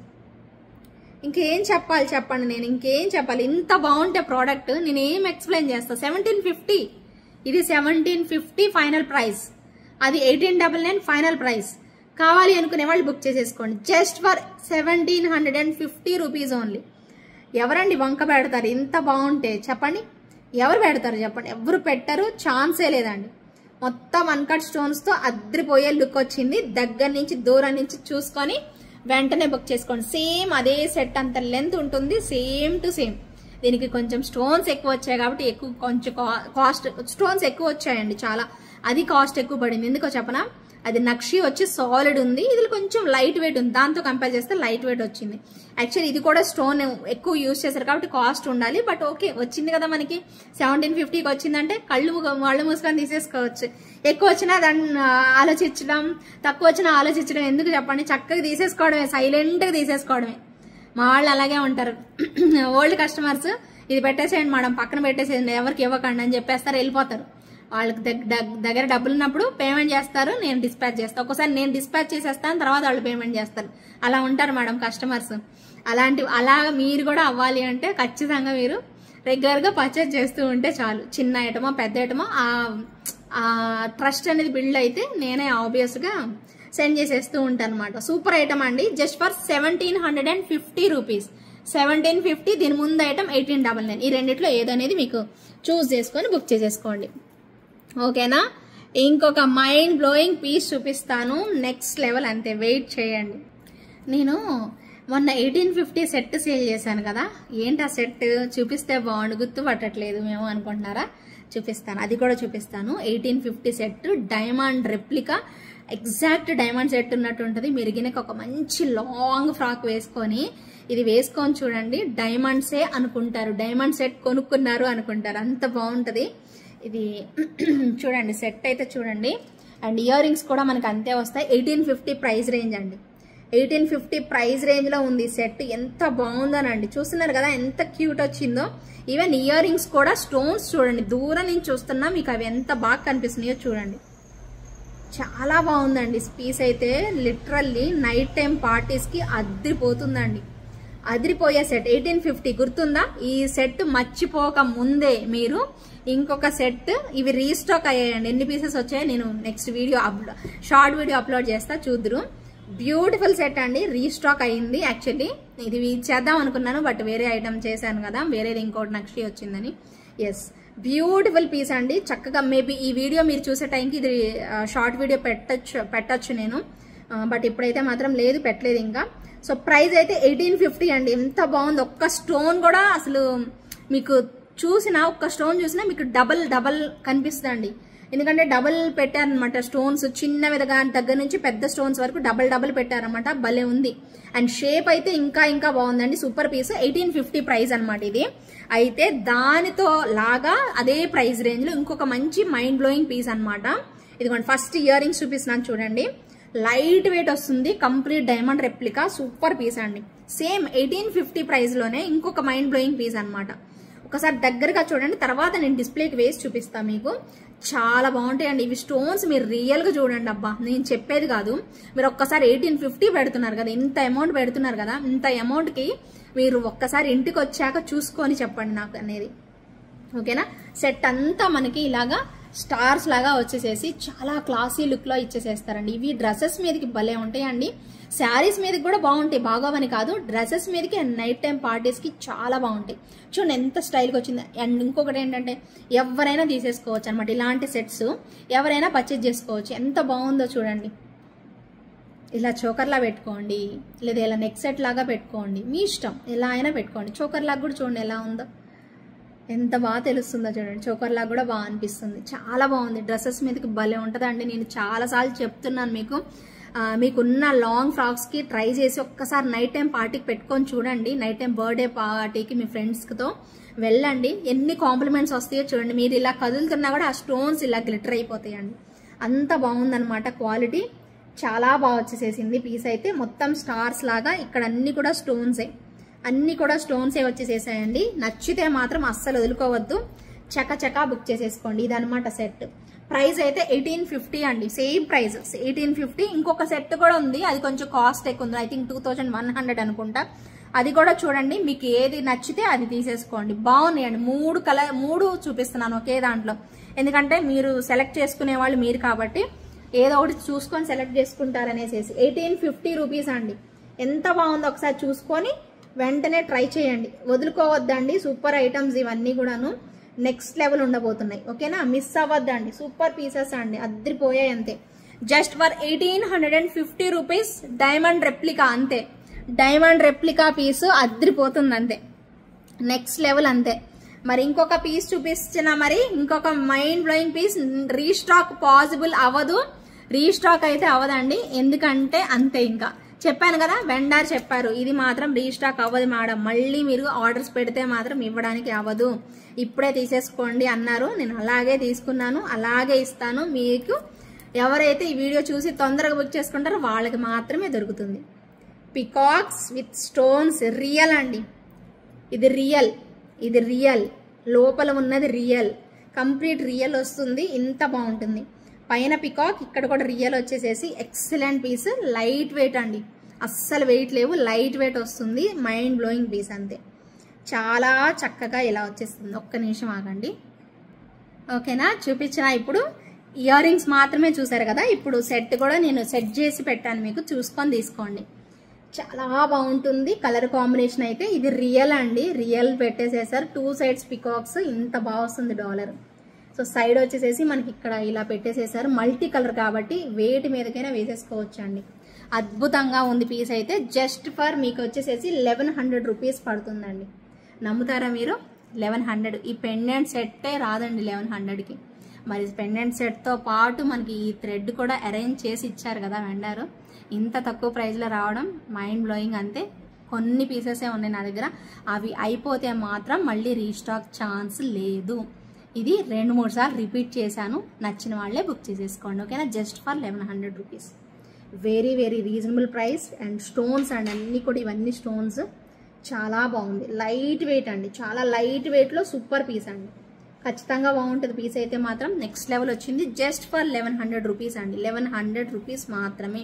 ఇంకేం చెప్పాలి చెప్పండి, నేను ఇంకేం చెప్పాలి. ఇంత బాగుంటే ప్రోడక్ట్ నేనేం ఎక్స్ప్లెయిన్ చేస్తా. 1750, ఇది 1750 ఫైనల్ ప్రైస్, అది 1899 ఫైనల్ ప్రైస్. కావాలి అనుకునే వాళ్ళు బుక్ చేసేసుకోండి. Just for 1750 rupees only. ఎవరండి వంక పెడతారు ఇంత బాగుంటే? చెప్పండి, ఎవరు పెడతారు చెప్పండి? ఎవరు పెట్టరు, ఛాన్సే లేదండి. మొత్తం అన్కట్ స్టోన్స్ తో అద్రిపోయే లుక్ వచ్చింది. దగ్గర నుంచి దూరం నుంచి చూసుకొని వెంటనే బుక్ చేసుకోండి. సేమ్ అదే సెట్ అంత లెంత్ ఉంటుంది, సేమ్ టు సేమ్. దీనికి కొంచెం స్టోన్స్ ఎక్కువ వచ్చాయి కాబట్టి కొంచెం కాస్ట్, స్టోన్స్ ఎక్కువ వచ్చాయండి చాలా, అది కాస్ట్ ఎక్కువ పడింది. ఎందుకో చెప్పనా? అది నక్షి వచ్చి సాలిడ్ ఉంది, ఇది కొంచెం లైట్ వెయిట్ ఉంది. దాంతో కంపేర్ చేస్తే లైట్ వెయిట్ వచ్చింది. యాక్చువల్లీ ఇది కూడా స్టోన్ ఎక్కువ యూజ్ చేశారు కాబట్టి కాస్ట్ ఉండాలి, బట్ ఓకే వచ్చింది కదా మనకి. 1750కి వచ్చిందంటే వాళ్ళు మూసుకొని తీసేసుకోవచ్చు. ఎక్కువ వచ్చినా దాన్ని ఆలోచించడం, తక్కువ వచ్చినా ఆలోచించడం ఎందుకు చెప్పండి? చక్కగా తీసేసుకోవడమే, సైలెంట్ గా తీసేసుకోవడమే. మా వాళ్ళు అలాగే ఉంటారు. ఓల్డ్ కస్టమర్స్ ఇది పెట్టేసేయండి మేడం, పక్కన పెట్టేసేయండి, ఎవరికి ఇవ్వకండి అని చెప్పేస్తారు, వెళ్ళిపోతారు. వాళ్ళకి దగ్గర డబ్బులు ఉన్నప్పుడు పేమెంట్ చేస్తారు, నేను డిస్పాచ్ చేస్తాను. ఒక్కోసారి నేను డిస్పాచ్ చేసేస్తాను, తర్వాత వాళ్ళు పేమెంట్ చేస్తారు. అలా ఉంటారు మేడం కస్టమర్స్. అలా మీరు కూడా అవ్వాలి అంటే ఖచ్చితంగా మీరు రెగ్యులర్ గా పర్చేజ్ చేస్తూ ఉంటే చాలు. చిన్న ఐటమో పెద్ద ఐటమో ఆ ట్రస్ట్ అనేది బిల్డ్ అయితే నేనే ఆబ్వియస్ గా సెండ్ చేసేస్తూ ఉంటాను అనమాట. సూపర్ ఐటమ్ అండి. Just for 1750 rupees. 1750. దీని ముందు ఐటమ్ 1899. ఈ రెండిట్లో ఏదనేది మీకు చూస్ చేసుకొని బుక్ చేసేసుకోండి. ఓకేనా? ఇంకొక మైండ్ బ్లోయింగ్ పీస్ చూపిస్తాను, నెక్స్ట్ లెవెల్. అంతే, వెయిట్ చేయండి. నేను మొన్న 1850 సెట్ సేల్ చేశాను కదా, ఏంటి ఆ సెట్ చూపిస్తే బాగుండు, గుర్తు పట్టట్లేదు మేము అనుకుంటున్నారా? చూపిస్తాను, అది కూడా చూపిస్తాను. 1850 set diamond replica, exact diamond set ఉన్నట్టు ఉంటుంది. మీరు గినక ఒక మంచి లాంగ్ ఫ్రాక్ వేసుకొని ఇది వేసుకొని చూడండి, డైమండ్సే అనుకుంటారు, డైమండ్ సెట్ కొనుక్కున్నారు అనుకుంటారు, అంత బాగుంటది ఇది. చూడండి సెట్ అయితే చూడండి. అండ్ ఇయర్ రింగ్స్ కూడా మనకు అంతే వస్తాయి. 1850 ప్రైస్ రేంజ్ అండి. 1850 ప్రైస్ రేంజ్ లో ఉంది సెట్. ఎంత బాగుందోనండి, చూస్తున్నారు కదా ఎంత క్యూట్ వచ్చిందో. ఈవెన్ ఇయర్ రింగ్స్ కూడా స్టోన్స్ చూడండి, దూరం నుంచి చూస్తున్నా మీకు అవి ఎంత బాగా కనిపిస్తున్నాయో చూడండి. చాలా బాగుందండి పీస్ అయితే. లిటరల్లీ నైట్ టైం పార్టీస్కి అదిరిపోతుందండి. అదిరిపోయే సెట్ 1850 గుర్తుందా? ఈ సెట్ మర్చిపోక ముందే మీరు ఇంకొక సెట్ ఇవి రీస్టాక్ అయ్యాయండి. ఎన్ని పీసెస్ వచ్చాయో నేను next video short video upload చేస్తా, చూద్దురు. బ్యూటిఫుల్ సెట్ అండి, రీస్టాక్ అయింది. యాక్చువల్లీ ఇది చేద్దాం అనుకున్నాను, బట్ వేరే ఐటమ్ చేశాను కదా, వేరేది ఇంకోటి నక్షి వచ్చిందని. ఎస్, బ్యూటిఫుల్ పీస్ అండి. చక్కగా మేబీ ఈ వీడియో మీరు చూసే టైంకి ఇది షార్ట్ వీడియో పెట్టచ్చు నేను, బట్ ఇప్పుడైతే మాత్రం లేదు, పెట్టలేదు ఇంకా. సో ప్రైస్ అయితే 1850 అండి. ఎంత బాగుంది. ఒక్క స్టోన్ కూడా అసలు మీకు ఒక్క స్టోన్ చూసినా మీకు డబల్ కనిపిస్తుందండి. ఎందుకంటే డబల్ పెట్టారనమాట స్టోన్స్, చిన్న దగ్గర నుంచి పెద్ద స్టోన్స్ వరకు డబల్ పెట్టారనమాట. భలే ఉంది. అండ్ షేప్ అయితే ఇంకా బాగుందండి. Super piece. 1850 ప్రైస్ అనమాట ఇది. అయితే దానితో లాగా అదే ప్రైస్ రేంజ్ లో ఇంకొక మంచి మైండ్ బ్లోయింగ్ పీస్ అనమాట. ఇదిగోండి ఫస్ట్ ఇయర్ రింగ్స్ చూపిస్తున్నాను చూడండి. లైట్ వెయిట్ వస్తుంది, complete diamond replica. Super piece అండి. సేమ్ 1850 ప్రైస్ లోనే ఇంకొక మైండ్ బ్లోయింగ్ పీస్ అనమాట. ఒకసారి దగ్గరగా చూడండి, తర్వాత నేను డిస్ప్లేకి వేసి చూపిస్తాను మీకు. చాలా బాగుంటాయండి ఇవి స్టోన్స్. మీరు రియల్ గా చూడండి. అబ్బా, నేను చెప్పేది కాదు. మీరు ఒక్కసారి 1850 పెడుతున్నారు కదా, ఇంత అమౌంట్ పెడుతున్నారు కదా, ఇంత అమౌంట్ కి మీరు ఒక్కసారి ఇంటికి వచ్చాక చూసుకొని చెప్పండి నాకు అనేది. ఓకేనా? సెట్ అంతా మనకి ఇలాగా స్టార్స్ లాగా వచ్చేసేసి చాలా క్లాసీ లుక్ లో ఇచ్చేసేస్తారండి. ఇవి డ్రెస్సెస్ మీదకి భలే ఉంటాయండి. శారీస్ మీదకి కూడా బాగుంటాయి, బాగోవని కాదు, డ్రెస్సెస్ మీదకి అండ్ నైట్ టైం పార్టీస్ కి చాలా బాగుంటాయి. చూడండి ఎంత స్టైల్గా వచ్చింది. అండ్ ఇంకొకటి ఏంటంటే ఎవరైనా తీసేసుకోవచ్చు అనమాట. ఇలాంటి సెట్స్ ఎవరైనా పర్చేజ్ చేసుకోవచ్చు. ఎంత బాగుందో చూడండి. ఇలా చోకర్లా పెట్టుకోండి, లేదా ఇలా నెక్ సెట్ లాగా పెట్టుకోండి, మీ ఇష్టం, ఎలా అయినా పెట్టుకోండి. చోకర్ లాగా కూడా చూడండి ఎలా ఉందో, ఎంత బాగా తెలుస్తుందో చూడండి. చోకర్ లాగా కూడా బాగా అనిపిస్తుంది. చాలా బాగుంది. డ్రెస్సెస్ మీదకి భలే ఉంటుందండి. నేను చాలాసార్లు చెప్తున్నాను మీకు, మీకున్న లాంగ్ ఫ్రాక్స్కి ట్రై చేసి ఒక్కసారి నైట్ టైం పార్టీకి పెట్టుకొని చూడండి. నైట్ టైం బర్త్డే పార్టీకి మీ ఫ్రెండ్స్తో వెళ్ళండి. ఎన్ని కాంప్లిమెంట్స్ వస్తాయో చూడండి. మీరు ఇలా కదులుతున్నా కూడా ఆ స్టోన్స్ ఇలా గ్లిటర్ అయిపోతాయండి. అంత బాగుందనమాట క్వాలిటీ. చాలా బాగా వచ్చేసేసింది పీస్ అయితే. మొత్తం స్టార్స్ లాగా ఇక్కడ అన్ని కూడా స్టోన్సే వచ్చేసేసాయండి. నచ్చితే మాత్రం అస్సలు వదులుకోవద్దు, చకచకా బుక్ చేసేసుకోండి. ఇదనమాట సెట్. ప్రైస్ అయితే 1850 అండి. Same price 1850. ఇంకొక సెట్ కూడా ఉంది, అది కొంచెం కాస్ట్ ఎక్కువ ఉంది. ఐ థింక్ 2100 అనుకుంటా. అది కూడా చూడండి, మీకు ఏది నచ్చితే అది తీసేసుకోండి. బాగున్నాయండి. 3 చూపిస్తున్నాను ఒకే దాంట్లో, ఎందుకంటే మీరు సెలెక్ట్ చేసుకునే వాళ్ళు మీరు కాబట్టి ఏదో ఒకటి చూసుకొని సెలెక్ట్ చేసుకుంటారనేసి. 1850 రూపీస్ అండి. ఎంత బాగుందో ఒకసారి చూసుకొని వెంటనే ట్రై చేయండి, వదులుకోవద్దండి. సూపర్ ఐటమ్స్ ఇవన్నీ కూడాను నెక్స్ట్ లెవెల్ ఉండబోతున్నాయి. ఓకేనా? మిస్ అవ్వద్దండి. సూపర్ పీసెస్ అండి, అద్దరిపోయాయి అంతే. Just for 1850 rupees diamond replica అంతే. డైమండ్ రెప్లికా పీసు అద్దరిపోతుంది అంతే, నెక్స్ట్ లెవెల్ అంతే. మరి ఇంకొక పీస్ చూపించిన, మరి ఇంకొక mind blowing piece restock possible అవ్వదు. రీస్టాక్ అయితే అవ్వదండి, ఎందుకంటే అంతే. ఇంకా చెప్పాను కదా, వెండర్ చెప్పారు ఇది మాత్రం రీస్టాక్ అవ్వదు మేడం, మళ్ళీ మీరు ఆర్డర్స్ పెడితే మాత్రం ఇవ్వడానికి అవ్వదు, ఇప్పుడే తీసేసుకోండి అన్నారు. నేను అలాగే తీసుకున్నాను, అలాగే ఇస్తాను మీకు. ఎవరైతే ఈ వీడియో చూసి తొందరగా బుక్ చేసుకుంటారో వాళ్ళకి మాత్రమే దొరుకుతుంది. పికాక్స్ విత్ స్టోన్స్ రియల్ అండి. ఇది రియల్, లోపల ఉన్నది రియల్, కంప్లీట్ రియల్ వస్తుంది. ఇంత బాగుంటుంది. పైన పికాక్, ఇక్కడ కూడా రియల్ వచ్చేసేసి ఎక్సలెంట్ పీస్. లైట్ వెయిట్ అండి, అస్సలు వెయిట్ లేవు, లైట్ వెయిట్ వస్తుంది. మైండ్ బ్లోయింగ్ పీస్ అంతే. చాలా చక్కగా ఇలా వచ్చేస్తుంది. ఒక్క నిమిషం ఆగండి. ఓకేనా? చూపించిన ఇప్పుడు ఇయర్ రింగ్స్ మాత్రమే చూసారు కదా, ఇప్పుడు సెట్ కూడా నేను సెట్ చేసి పెట్టాను మీకు, చూసుకొని తీసుకోండి. చాలా బాగుంటుంది కలర్ కాంబినేషన్ అయితే. ఇది రియల్ అండి, రియల్ పెట్టేసేసారు. 2 సైడ్స్ పికాక్స్, ఇంత బాగా వస్తుంది డాలర్. సో సైడ్ వచ్చేసేసి మనకి ఇక్కడ ఇలా పెట్టేసేసారు. మల్టీ కలర్ కాబట్టి వేటి మీదకైనా వేసేసుకోవచ్చు అండి. అద్భుతంగా ఉంది పీస్ అయితే. జస్ట్ ఫర్ మీకు వచ్చేసేసి 1100 రూపీస్ పడుతుందండి. నమ్ముతారా మీరు? 1100. ఈ పెండెంట్ సెట్టే రాదండి 1100కి. మరి పెండెంట్ సెట్తో పాటు మనకి ఈ థ్రెడ్ కూడా అరేంజ్ చేసి ఇచ్చారు కదా వెండర్. ఇంత తక్కువ ప్రైస్లో రావడం మైండ్ బ్లోయింగ్ అంతే. కొన్ని పీసెసే ఉన్నాయి నా దగ్గర, అవి అయిపోతే మాత్రం మళ్ళీ రీస్టాక్ ఛాన్స్ లేదు. ఇది 2-3 సార్లు రిపీట్ చేశాను. నచ్చిన వాళ్ళే బుక్ చేసేసుకోండి. ఓకేనా? Just for 1100 rupees. Very very reasonable price. And stones and అన్నీ కూడా ఇవన్నీ స్టోన్స్. చాలా బాగుంది. లైట్ వెయిట్ అండి, చాలా లైట్ వెయిట్లో సూపర్ పీస్ అండి. ఖచ్చితంగా బాగుంటుంది పీస్ అయితే మాత్రం. నెక్స్ట్ లెవెల్ వచ్చింది. జస్ట్ ఫర్ 1100 రూపీస్ అండి. 1100 రూపీస్ మాత్రమే.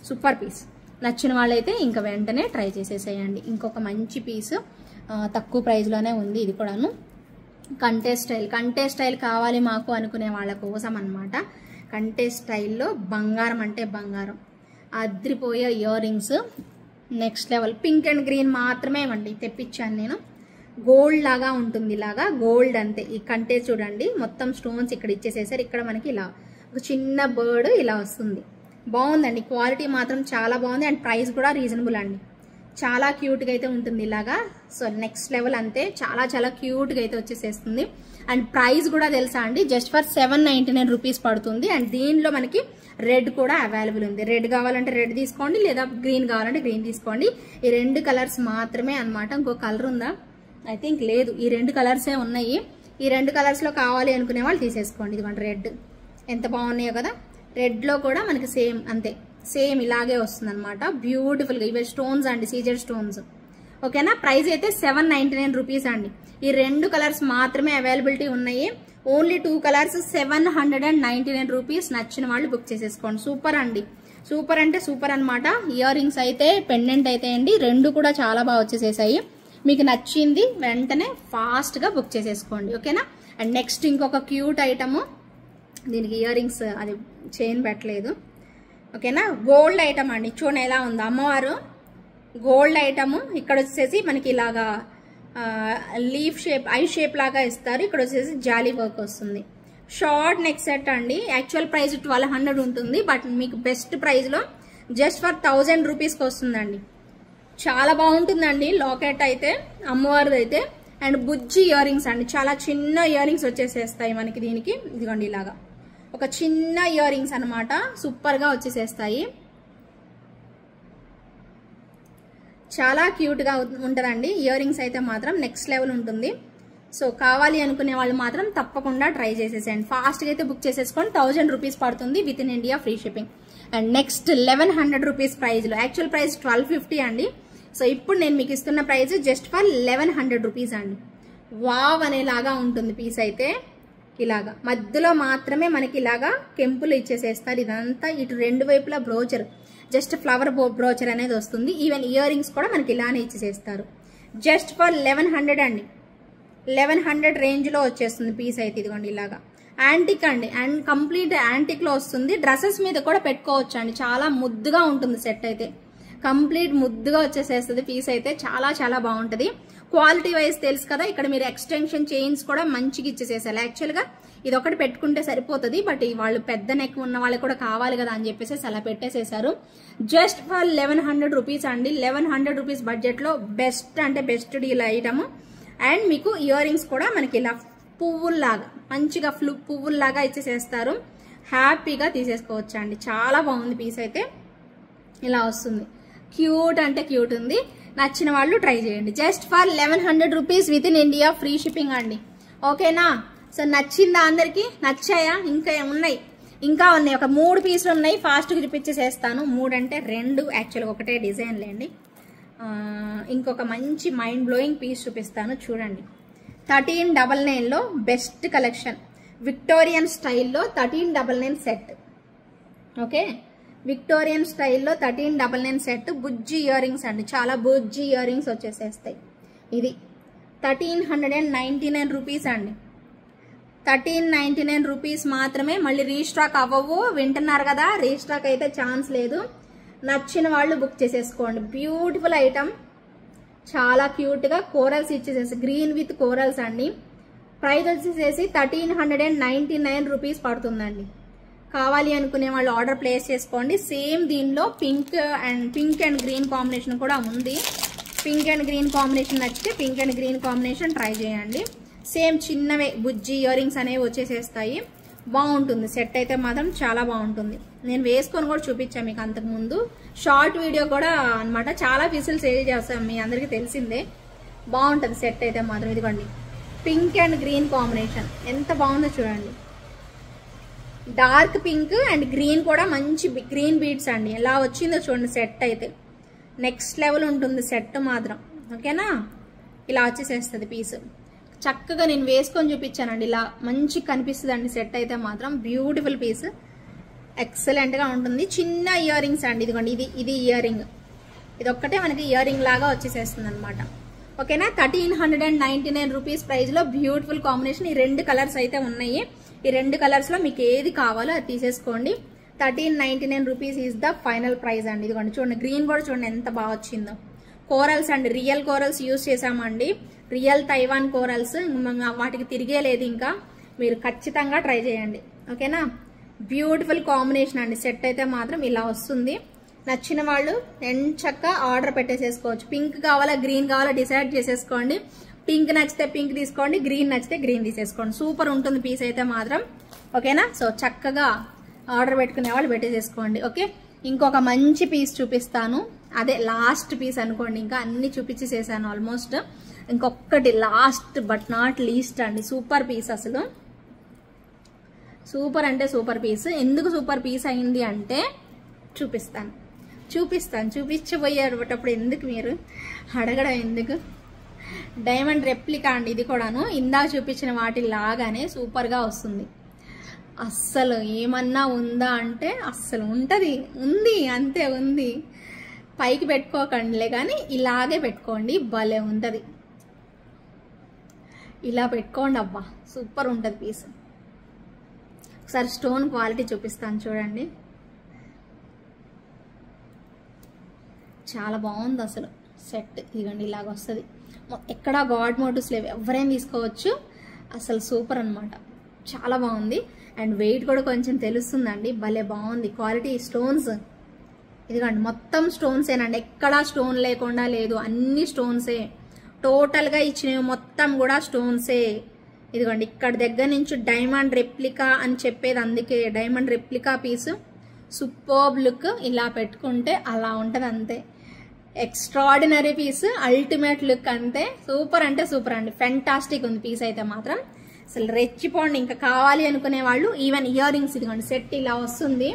Super piece. నచ్చిన వాళ్ళైతే ఇంకా వెంటనే ట్రై చేసేసేయండి. ఇంకొక మంచి పీస్ తక్కువ ప్రైస్లోనే ఉంది. ఇది కూడాను కంటే స్టైల్ కావాలి మాకు అనుకునే వాళ్ళ కోసం అనమాట. కంటే స్టైల్లో బంగారం అంటే బంగారం, అద్రిపోయే earrings next level. Pink and green మాత్రమే అండి తెప్పించాను నేను. గోల్డ్ లాగా ఉంటుంది, ఇలాగా గోల్డ్ అంతే. ఈ కంటే చూడండి మొత్తం స్టోన్స్ ఇక్కడ ఇచ్చేసేసారు. ఇక్కడ మనకి ఇలా ఒక చిన్న బర్డ్ ఇలా వస్తుంది. బాగుందండి, క్వాలిటీ మాత్రం చాలా బాగుంది. అండ్ ప్రైస్ కూడా రీజనబుల్ అండి. చాలా క్యూట్గా అయితే ఉంటుంది ఇలాగా. సో నెక్స్ట్ లెవెల్ అంతే, చాలా క్యూట్గా అయితే వచ్చేసేస్తుంది. అండ్ ప్రైస్ కూడా తెలుసా అండి, జస్ట్ ఫర్ 799 రూపీస్ పడుతుంది. అండ్ దీనిలో మనకి రెడ్ కూడా అవైలబుల్ ఉంది. రెడ్ కావాలంటే రెడ్ తీసుకోండి, లేదా గ్రీన్ కావాలంటే గ్రీన్ తీసుకోండి. ఈ 2 కలర్స్ మాత్రమే అనమాట. ఇంకో కలర్ ఉందా? ఐ థింక్ లేదు. ఈ 2 కలర్సే ఉన్నాయి. ఈ 2 కలర్స్లో కావాలి అనుకునే వాళ్ళు తీసేసుకోండి. ఇదిగోండి రెడ్, ఎంత బాగున్నాయో కదా. రెడ్లో కూడా మనకి సేమ్ అంతే, సేమ్ ఇలాగే వస్తుంది అనమాట. బ్యూటిఫుల్గా. ఇవి స్టోన్స్ అండి, సీజర్ స్టోన్స్. ఓకేనా. ప్రైస్ అయితే 799 రూపీస్ అండి. ఈ 2 కలర్స్ మాత్రమే అవైలబిలిటీ ఉన్నాయి. Only 2 colours 799 rupees. నచ్చిన వాళ్ళు బుక్ చేసేసుకోండి. సూపర్ అండి, సూపర్ అంటే సూపర్ అనమాట. ఇయర్ రింగ్స్ అయితే పెండెంట్ అయితే అండి 2 కూడా చాలా బాగా వచ్చేసేసాయి. మీకు నచ్చింది వెంటనే ఫాస్ట్గా బుక్ చేసేసుకోండి. ఓకేనా. అండ్ నెక్స్ట్ ఇంకొక క్యూట్ ఐటము, దీనికి ఇయర్ రింగ్స్ అది చైన్ పెట్టలేదు. ఓకేనా. గోల్డ్ ఐటమ్ అండి. చూడండి ఎలా ఉందో అమ్మవారు. Gold item. ఇక్కడ వచ్చేసి మనకి ఇలాగా లీఫ్ షేప్, ఐ షేప్ లాగా ఇస్తారు. ఇక్కడ వచ్చేసి జాలీ వర్క్ వస్తుంది. షార్ట్ నెక్ సెట్ అండి. యాక్చువల్ ప్రైస్ 1200 ఉంటుంది. బట్ మీకు బెస్ట్ ప్రైస్లో జస్ట్ ఫర్ 1000 రూపీస్కి వస్తుందండి. చాలా బాగుంటుందండి. లాకెట్ అయితే అమ్మవారిది అయితే. అండ్ బుజ్జి ఇయర్ రింగ్స్ అండి. చాలా చిన్న ఇయర్ రింగ్స్ వచ్చేసేస్తాయి మనకి దీనికి. ఇదిగోండి ఇలాగా ఒక చిన్న ఇయర్ రింగ్స్ అనమాట. సూపర్గా వచ్చేసేస్తాయి. చాలా క్యూట్గా ఉంటుందండి. ఇయర్ రింగ్స్ అయితే మాత్రం నెక్స్ట్ లెవెల్ ఉంటుంది. సో కావాలి అనుకునే వాళ్ళు మాత్రం తప్పకుండా ట్రై చేసేసేయండి. ఫాస్ట్గా అయితే బుక్ చేసేసుకోండి. 1000 రూపీస్ పడుతుంది with in India free shipping. And next 1100 rupees ప్రైస్లో, యాక్చువల్ ప్రైస్ 1250 అండి. సో ఇప్పుడు నేను మీకు ఇస్తున్న ప్రైస్ జస్ట్ ఫర్ 1100 రూపీస్ అండి. వావ్ అనేలాగా ఉంటుంది పీస్ అయితే. ఇలాగా మధ్యలో మాత్రమే మనకి ఇలాగా కెంపులు ఇచ్చేసేస్తారు. ఇదంతా ఇటు 2 వైపులా బ్రోచర్, జస్ట్ ఫ్లవర్ బ్రోచర్ అనేది వస్తుంది. ఈవెన్ ఇయర్ రింగ్స్ కూడా మనకి ఇలానే ఇచ్చేసేస్తారు. జస్ట్ ఫర్ 1100 అండి. 1100 రేంజ్లో వచ్చేస్తుంది పీస్ అయితే. ఇదిగోండి ఇలాగా యాంటిక్ అండి. అండ్ కంప్లీట్ యాంటిక్లో వస్తుంది. డ్రెస్సెస్ మీద కూడా పెట్టుకోవచ్చు అండి. చాలా ముద్దుగా ఉంటుంది సెట్ అయితే. కంప్లీట్ ముద్దుగా వచ్చేసేస్తుంది పీస్ అయితే. చాలా బాగుంటుంది. క్వాలిటీ వైజ్ తెలుసు కదా. ఇక్కడ మీరు ఎక్స్టెన్షన్ చైన్స్ కూడా మంచిగా ఇచ్చేసేసారు. యాక్చువల్గా ఇది ఒకటి పెట్టుకుంటే సరిపోతుంది. బట్ వాళ్ళు పెద్ద నెక్ ఉన్న వాళ్ళకి కూడా కావాలి కదా అని చెప్పేసి అలా పెట్టేసేసారు. జస్ట్ ఫర్ 1100 రూపీస్ అండి. 1100 రూపీస్ బడ్జెట్లో బెస్ట్ అంటే బెస్ట్ డీల్ ఐటమ్. అండ్ మీకు ఇయర్ రింగ్స్ కూడా మనకి ఇలా పువ్వుల్లాగా మంచిగా పువ్వుల్లాగా ఇచ్చేసేస్తారు. హ్యాపీగా తీసేసుకోవచ్చు అండి. చాలా బాగుంది పీస్ అయితే. ఇలా వస్తుంది. క్యూట్ అంటే క్యూట్ ఉంది. నచ్చిన వాళ్ళు ట్రై చేయండి. Just for 1100 rupees with in India free shipping అండి. ఓకేనా. సో నచ్చిందా అందరికి? నచ్చాయా? ఇంకా ఉన్నాయి, ఇంకా ఉన్నాయి. ఒక 3 పీసులు ఉన్నాయి. ఫాస్ట్గా చూపించేసేస్తాను. 3 అంటే 2 యాక్చువల్గా ఒకటే డిజైన్ లేండి. ఇంకొక మంచి మైండ్ బ్లోయింగ్ పీస్ చూపిస్తాను చూడండి. 1399లో బెస్ట్ కలెక్షన్. విక్టోరియన్ స్టైల్లో 1399 సెట్. ఓకే, విక్టోరియన్ స్టైల్లో 1399 సెట్. బుజ్జి ఇయర్ రింగ్స్ అండి. చాలా బుజ్జి ఇయర్ రింగ్స్ వచ్చేసేస్తాయి. ఇది 1399 రూపీస్ అండి. 1399 రూపీస్ మాత్రమే. మళ్ళీ రీస్టాక్ అవ్వవు. వింటున్నారు కదా, రీస్టాక్ అయితే ఛాన్స్ లేదు. నచ్చిన వాళ్ళు బుక్ చేసేసుకోండి. Beautiful item. చాలా క్యూట్గా కోరల్స్ ఇచ్చేసేసి, గ్రీన్ విత్ కోరల్స్ అండి. ప్రైస్ వచ్చేసేసి 1399 రూపీస్ పడుతుందండి. కావాలి అనుకునే వాళ్ళు ఆర్డర్ ప్లేస్ చేసుకోండి. సేమ్ దీనిలో పింక్ అండ్ గ్రీన్ కాంబినేషన్ కూడా ఉంది. పింక్ అండ్ గ్రీన్ కాంబినేషన్ నచ్చితే pink and green combination try చేయండి. సేమ్ చిన్నవే బుజ్జి ఇయర్ రింగ్స్ అనేవి వచ్చేసేస్తాయి. బాగుంటుంది సెట్ అయితే మాత్రం. చాలా బాగుంటుంది. నేను వేసుకొని కూడా చూపించాను మీకు అంతకు ముందు. షార్ట్ వీడియో కూడా అనమాట. చాలా పీసులు సేల్ చేస్తాం, మీ అందరికీ తెలిసిందే. బాగుంటుంది సెట్ అయితే మాత్రం. ఇదిగోండి పింక్ అండ్ గ్రీన్ కాంబినేషన్ ఎంత బాగుందో చూడండి. డార్క్ పింక్ అండ్ గ్రీన్ కూడా మంచి గ్రీన్ బీడ్స్ అండి. ఎలా వచ్చిందో చూడండి సెట్ అయితే. నెక్స్ట్ లెవెల్ ఉంటుంది సెట్ మాత్రం. ఓకేనా. ఇలా వచ్చేసేస్తుంది పీస్. చక్కగా నేను వేసుకొని చూపించానండి. ఇలా మంచి కనిపిస్తుందండి సెట్ అయితే మాత్రం. బ్యూటిఫుల్ పీస్, ఎక్సలెంట్ గా ఉంటుంది. చిన్న ఇయర్ రింగ్స్ అండి, ఇదిగోండి ఇది ఇయర్ రింగ్, ఇది ఒక్కటే మనకి ఇయర్ రింగ్ లాగా వచ్చేసేస్తుంది అనమాట. ఓకేనా, 1399 రూపీస్ ప్రైస్ లో బ్యూటిఫుల్ కాంబినేషన్. ఈ 2 కలర్స్ అయితే ఉన్నాయి. ఈ 2 కలర్స్ లో మీకు ఏది కావాలో అది తీసేసుకోండి. 1399 rupees is the final price అండి. ఇదిగోండి చూడండి, గ్రీన్ కూడా చూడండి ఎంత బాగా వచ్చిందో. కోరల్స్ అండి, రియల్ కోరల్స్ యూజ్ చేసామండి, రియల్ తైవాన్ కోరల్స్. వాటికి తిరిగేలేదు. ఇంకా మీరు ఖచ్చితంగా ట్రై చేయండి. ఓకేనా, బ్యూటిఫుల్ కాంబినేషన్ అండి. సెట్ అయితే మాత్రం ఇలా వస్తుంది. నచ్చిన వాళ్ళు ఎంచక్క ఆర్డర్ పెట్టేసేసుకోవచ్చు. పింక్ కావాలా గ్రీన్ కావాలా డిసైడ్ చేసేసుకోండి. పింక్ నచ్చితే పింక్ తీసుకోండి, గ్రీన్ నచ్చితే గ్రీన్ తీసేసుకోండి. సూపర్ ఉంటుంది పీస్ అయితే మాత్రం. ఓకేనా, సో చక్కగా ఆర్డర్ పెట్టుకునే వాళ్ళు పెట్టేసేసుకోండి. ఓకే, ఇంకొక మంచి పీస్ చూపిస్తాను. అదే లాస్ట్ పీస్ అనుకోండి, ఇంకా అన్ని చూపించేసేసాను ఆల్మోస్ట్. ఇంకొకటి లాస్ట్ బట్ నాట్ లీస్ట్ అండి. సూపర్ పీస్, అసలు సూపర్ అంటే సూపర్ పీస్. ఎందుకు సూపర్ పీస్ అయింది అంటే చూపించబోయేటప్పుడు ఎందుకు మీరు అడగడం ఎందుకు. డైమండ్ రెప్లికా అండి ఇది కూడాను. ఇందాక చూపించిన వాటి లాగానే సూపర్ గా వస్తుంది. అస్సలు ఏమన్నా ఉందా అంటే అస్సలు ఉంది అంతే ఉంది. పైకి పెట్టుకోకండిలే కానీ ఇలాగే పెట్టుకోండి, భలే ఉంటది. ఇలా పెట్టుకోండి, అబ్బా సూపర్ ఉంటది పీస్. ఒకసారి స్టోన్ క్వాలిటీ చూపిస్తాను చూడండి, చాలా బాగుంది అసలు సెట్. ఇదిగోండి ఇలాగ వస్తుంది. ఎక్కడా గాడ్ మోటివ్స్ లేవు, ఎవరైనా తీసుకోవచ్చు. అసలు సూపర్ అనమాట, చాలా బాగుంది. అండ్ వెయిట్ కూడా కొంచెం తెలుస్తుందండి, భలే బాగుంది క్వాలిటీ. స్టోన్స్ ఇదిగోండి మొత్తం స్టోన్సేనండి, ఎక్కడా స్టోన్ లేకుండా లేదు, అన్ని స్టోన్సే. టోటల్గా ఇచ్చినవి మొత్తం కూడా స్టోన్సే. ఇదిగోండి ఇక్కడ దగ్గర నుంచి డైమండ్ రెప్లికా అని చెప్పేది, అందుకే diamond replica piece. Superb look, ఇలా పెట్టుకుంటే అలా ఉంటుంది అంతే. ఎక్స్ట్రాడినరీ పీస్, అల్టిమేట్ లుక్ అంతే. సూపర్ అంటే సూపర్ అండి, ఫెంటాస్టిక్ ఉంది పీస్ అయితే మాత్రం. అసలు రెచ్చిపోండి. ఇంకా కావాలి అనుకునే వాళ్ళు ఈవెన్ ఇయర్ రింగ్స్ ఇదిగోండి సెట్ ఇలా వస్తుంది.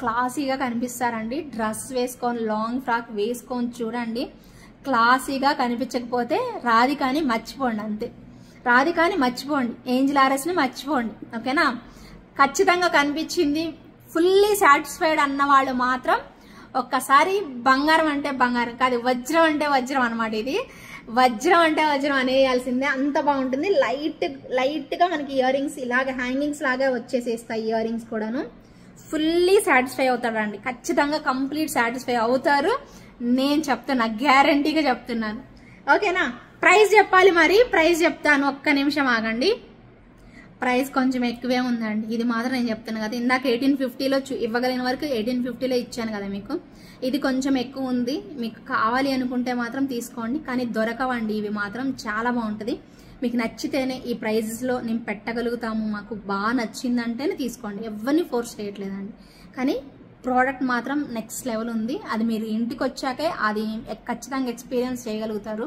క్లాసీగా కనిపిస్తారండి. డ్రెస్ వేసుకొని లాంగ్ ఫ్రాక్ వేసుకొని చూడండి, క్లాసీగా కనిపించకపోతే రాధికాని మర్చిపోండి అంతే. రాధికాని మర్చిపోండి, ఏంజిల్ ఆర్ఎస్ని మర్చిపోండి. ఓకేనా, ఖచ్చితంగా కనిపించింది ఫుల్లీ సాటిస్ఫైడ్ అన్న వాళ్ళు మాత్రం ఒక్కసారి బంగారం అంటే బంగారం కాదు, వజ్రం అంటే వజ్రం అనమాట. ఇది వజ్రం అంటే వజ్రం అనేయాల్సిందే, అంత బాగుంటుంది. లైట్ గా మనకి ఇయర్ రింగ్స్ ఇలాగ హ్యాంగింగ్స్ లాగా వచ్చేసేస్తాయి. ఇయర్ రింగ్స్ కూడాను ఫుల్లీ సాటిస్ఫై అవుతారండి, ఖచ్చితంగా కంప్లీట్ సాటిస్ఫై అవుతారు. నేను చెప్తున్నా, గ్యారంటీగా చెప్తున్నాను. ఓకేనా, ప్రైస్ చెప్పాలి మరి, ప్రైస్ చెప్తాను, ఒక్క నిమిషం ఆగండి. ప్రైస్ కొంచెం ఎక్కువే ఉందండి, ఇది మాత్రం నేను చెప్తాను కదా. ఇందాక 1850లో ఇవ్వగలిగిన వరకు 1850లో ఇచ్చాను కదా మీకు. ఇది కొంచెం ఎక్కువ ఉంది, మీకు కావాలి అనుకుంటే మాత్రం తీసుకోండి, కానీ దొరకవండి ఇవి మాత్రం. చాలా బాగుంటుంది, మీకు నచ్చితేనే ఈ ప్రైజెస్లో నేను పెట్టగలుగుతాము, మాకు బాగా నచ్చిందంటేనే తీసుకోండి, ఎవరిని ఫోర్స్ చేయట్లేదండి. కానీ ప్రోడక్ట్ మాత్రం నెక్స్ట్ లెవెల్ ఉంది, అది మీరు ఇంటికి వచ్చాకే అది ఖచ్చితంగా ఎక్స్పీరియన్స్ చేయగలుగుతారు.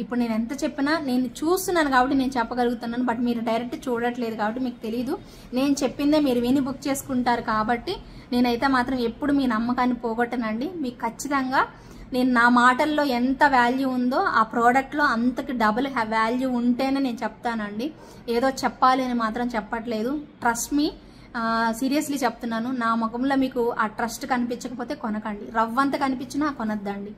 ఇప్పుడు నేను ఎంత చెప్పినా నేను చూస్తున్నాను కాబట్టి నేను చెప్పగలుగుతున్నాను, బట్ మీరు డైరెక్ట్ చూడట్లేదు కాబట్టి మీకు తెలియదు. నేను చెప్పిందే మీరు విని బుక్ చేసుకుంటారు కాబట్టి నేనైతే మాత్రం ఎప్పుడు మీ నమ్మకాన్ని పోగొట్టనండి. మీకు ఖచ్చితంగా నేను నా మాటల్లో ఎంత వాల్యూ ఉందో ఆ ప్రోడక్ట్లో అంతకి డబుల్ వాల్యూ ఉంటేనే నేను చెప్తానండి. ఏదో చెప్పాలి అని మాత్రం చెప్పట్లేదు. ట్రస్ట్ మీ, సీరియస్లీ చెప్తున్నాను. నా ముఖంలో మీకు ఆ ట్రస్ట్ కనిపించకపోతే కొనకండి, రవ్వంత కనిపించినా కొనద్దండి.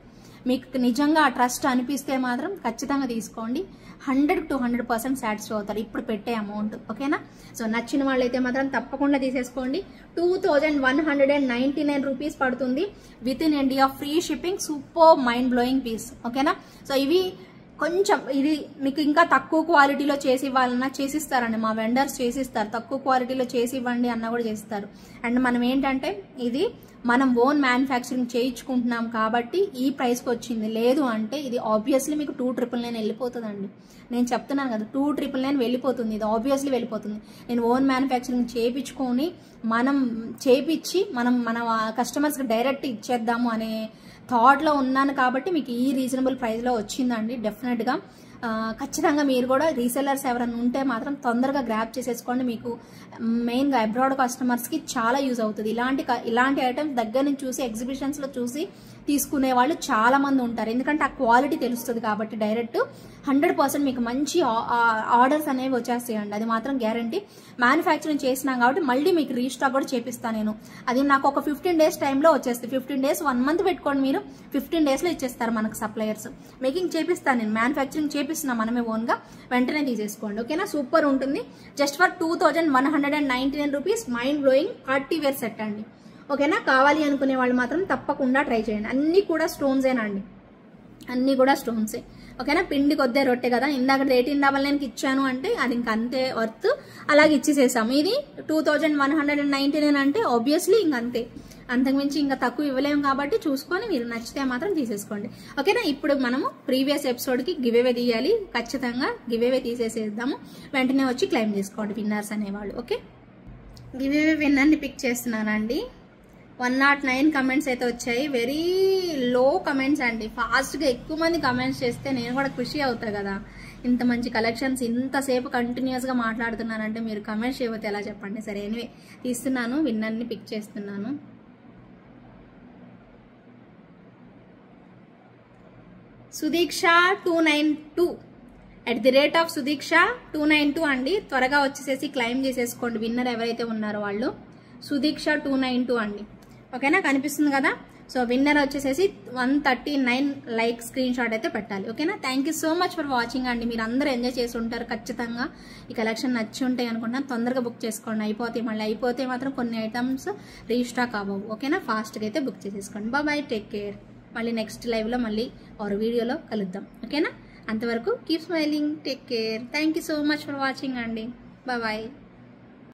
మీకు నిజంగా ఆ ట్రస్ట్ అనిపిస్తే మాత్రం ఖచ్చితంగా తీసుకోండి, 100 to 100% సాటిస్ఫై అవుతారు ఇప్పుడు పెట్టే అమౌంట్. ఓకేనా, సో నచ్చిన వాళ్ళైతే మాత్రం తప్పకుండా తీసేసుకోండి. 2199 రూపీస్ పడుతుంది with in India, free shipping. Super mind blowing piece. ఓకేనా, సో ఇవి కొంచెం ఇది మీకు ఇంకా తక్కువ క్వాలిటీలో చేసి ఇవ్వాలన్నా చేసిస్తారండి, మా వెండర్స్ చేసిస్తారు. తక్కువ క్వాలిటీలో చేసి ఇవ్వండి అన్న కూడా చేస్తారు. అండ్ మనం ఏంటంటే ఇది మనం ఓన్ మ్యానుఫ్యాక్చరింగ్ చేయించుకుంటున్నాం కాబట్టి ఈ ప్రైస్కి వచ్చింది. లేదు అంటే ఇది ఆబ్వియస్లీ మీకు 299 వెళ్ళిపోతుందండి. నేను చెప్తున్నాను కదా, 299 వెళ్ళిపోతుంది, ఇది ఆబ్వియస్లీ వెళ్ళిపోతుంది. నేను ఓన్ మ్యానుఫ్యాక్చరింగ్ చేయించుకొని మనం చేపించి మన కస్టమర్స్కి డైరెక్ట్ ఇచ్చేద్దాము అనే థాట్లో ఉన్నాను కాబట్టి మీకు ఈ రీజనబుల్ ప్రైస్లో వచ్చిందండి. డెఫినెట్గా ఖచ్చితంగా మీరు కూడా రీసెల్లర్స్ ఎవరైనా ఉంటే మాత్రం తొందరగా గ్రాప్ చేసేసుకోండి. మీకు మెయిన్గా అబ్రాడ్ కస్టమర్స్కి చాలా యూజ్ అవుతుంది. ఇలాంటి ఐటమ్స్ దగ్గర నుంచి చూసి ఎగ్జిబిషన్స్లో చూసి తీసుకునే వాళ్ళు చాలా మంది ఉంటారు. ఎందుకంటే ఆ క్వాలిటీ తెలుస్తుంది కాబట్టి డైరెక్ట్ 100% మీకు మంచి ఆర్డర్స్ అనేవి వచ్చేస్తాయండి. అది మాత్రం గ్యారంటీ. మ్యానుఫ్యాక్చరింగ్ చేసినాం కాబట్టి మళ్ళీ మీకు రీస్టాక్ కూడా చేపిస్తాను నేను. అది నాకు ఒక 15 days టైంలో వచ్చేస్తుంది. 15 days 1 month పెట్టుకోండి మీరు, 15 daysలో ఇచ్చేస్తారు మనకు సప్లయర్స్. మేకింగ్ చేపిస్తాను నేను, మ్యానుఫ్యాక్చరింగ్ చేపిస్తున్నా మనమే ఓన్గా, వెంటనే తీసేసుకోండి. ఓకేనా, సూపర్ ఉంటుంది. Just for 2199 rupees. Mind blowing party wear set అండి. ఓకేనా, కావాలి అనుకునే వాళ్ళు మాత్రం తప్పకుండా ట్రై చేయండి. అన్నీ కూడా స్టోన్సేనండి, అన్నీ కూడా స్టోన్సే. ఓకేనా, పిండి కొద్దే రొట్టె కదా, ఇందాక 1899కి ఇచ్చాను అంటే అది ఇంక అంతే వర్త్, అలాగే ఇచ్చేసేసాము. ఇది 2199 అంటే ఆబ్వియస్లీ ఇంకంతే, అంతకుమించి ఇంకా తక్కువ ఇవ్వలేము కాబట్టి చూసుకొని మీరు నచ్చితే మాత్రం తీసేసుకోండి. ఓకేనా, ఇప్పుడు మనము ప్రీవియస్ ఎపిసోడ్కి గివ్ అవే తీయాలి. ఖచ్చితంగా గివ్ అవే తీసేసేద్దాము, వెంటనే వచ్చి క్లెయిమ్ చేసుకోండి విన్నర్స్ అనేవాళ్ళు. ఓకే, గివ్ అవే విన్నర్ని పిక్ చేస్తున్నానండి. 109 కమెంట్స్ అయితే వచ్చాయి. వెరీ లో కమెంట్స్ అండి. ఫాస్ట్గా ఎక్కువ మంది కమెంట్స్ చేస్తే నేను కూడా ఖుషి అవుతా కదా. ఇంత మంచి కలెక్షన్స్ ఇంతసేపు కంటిన్యూస్గా మాట్లాడుతున్నానంటే మీరు కమెంట్స్ చేయకపోతే ఎలా చెప్పండి. సరే, ఎనివే తీస్తున్నాను, విన్నర్ని పిక్ చేస్తున్నాను. సుదీక్ష 292 @ సుదీక్ష 292 అండి. త్వరగా వచ్చేసేసి క్లెయిమ్ చేసేసుకోండి విన్నర్ ఎవరైతే ఉన్నారో వాళ్ళు. సుదీక్ష 292 అండి. ఓకేనా, కనిపిస్తుంది కదా. సో విన్నర్ వచ్చేసేసి 139 లైక్ స్క్రీన్ షాట్ అయితే పెట్టాలి. ఓకేనా, thank you so much for watching అండి. మీరు అందరూ ఎంజాయ్ చేసి ఉంటారు ఖచ్చితంగా. ఈ కలెక్షన్ నచ్చి ఉంటాయి అనుకుంటున్నాను. తొందరగా బుక్ చేసుకోండి, అయిపోతాయి. మళ్ళీ అయిపోతే మాత్రం కొన్ని ఐటమ్స్ రీస్టాక్ అవ్వవు. ఓకేనా, ఫాస్ట్గా అయితే బుక్ చేసేసుకోండి. Bye, take care. మళ్ళీ నెక్స్ట్ లైవ్లో మళ్ళీ ఆర్ వీడియోలో కలుద్దాం. ఓకేనా, అంతవరకు keep smiling, take care. Thank you so much for watching అండి. బాయ్.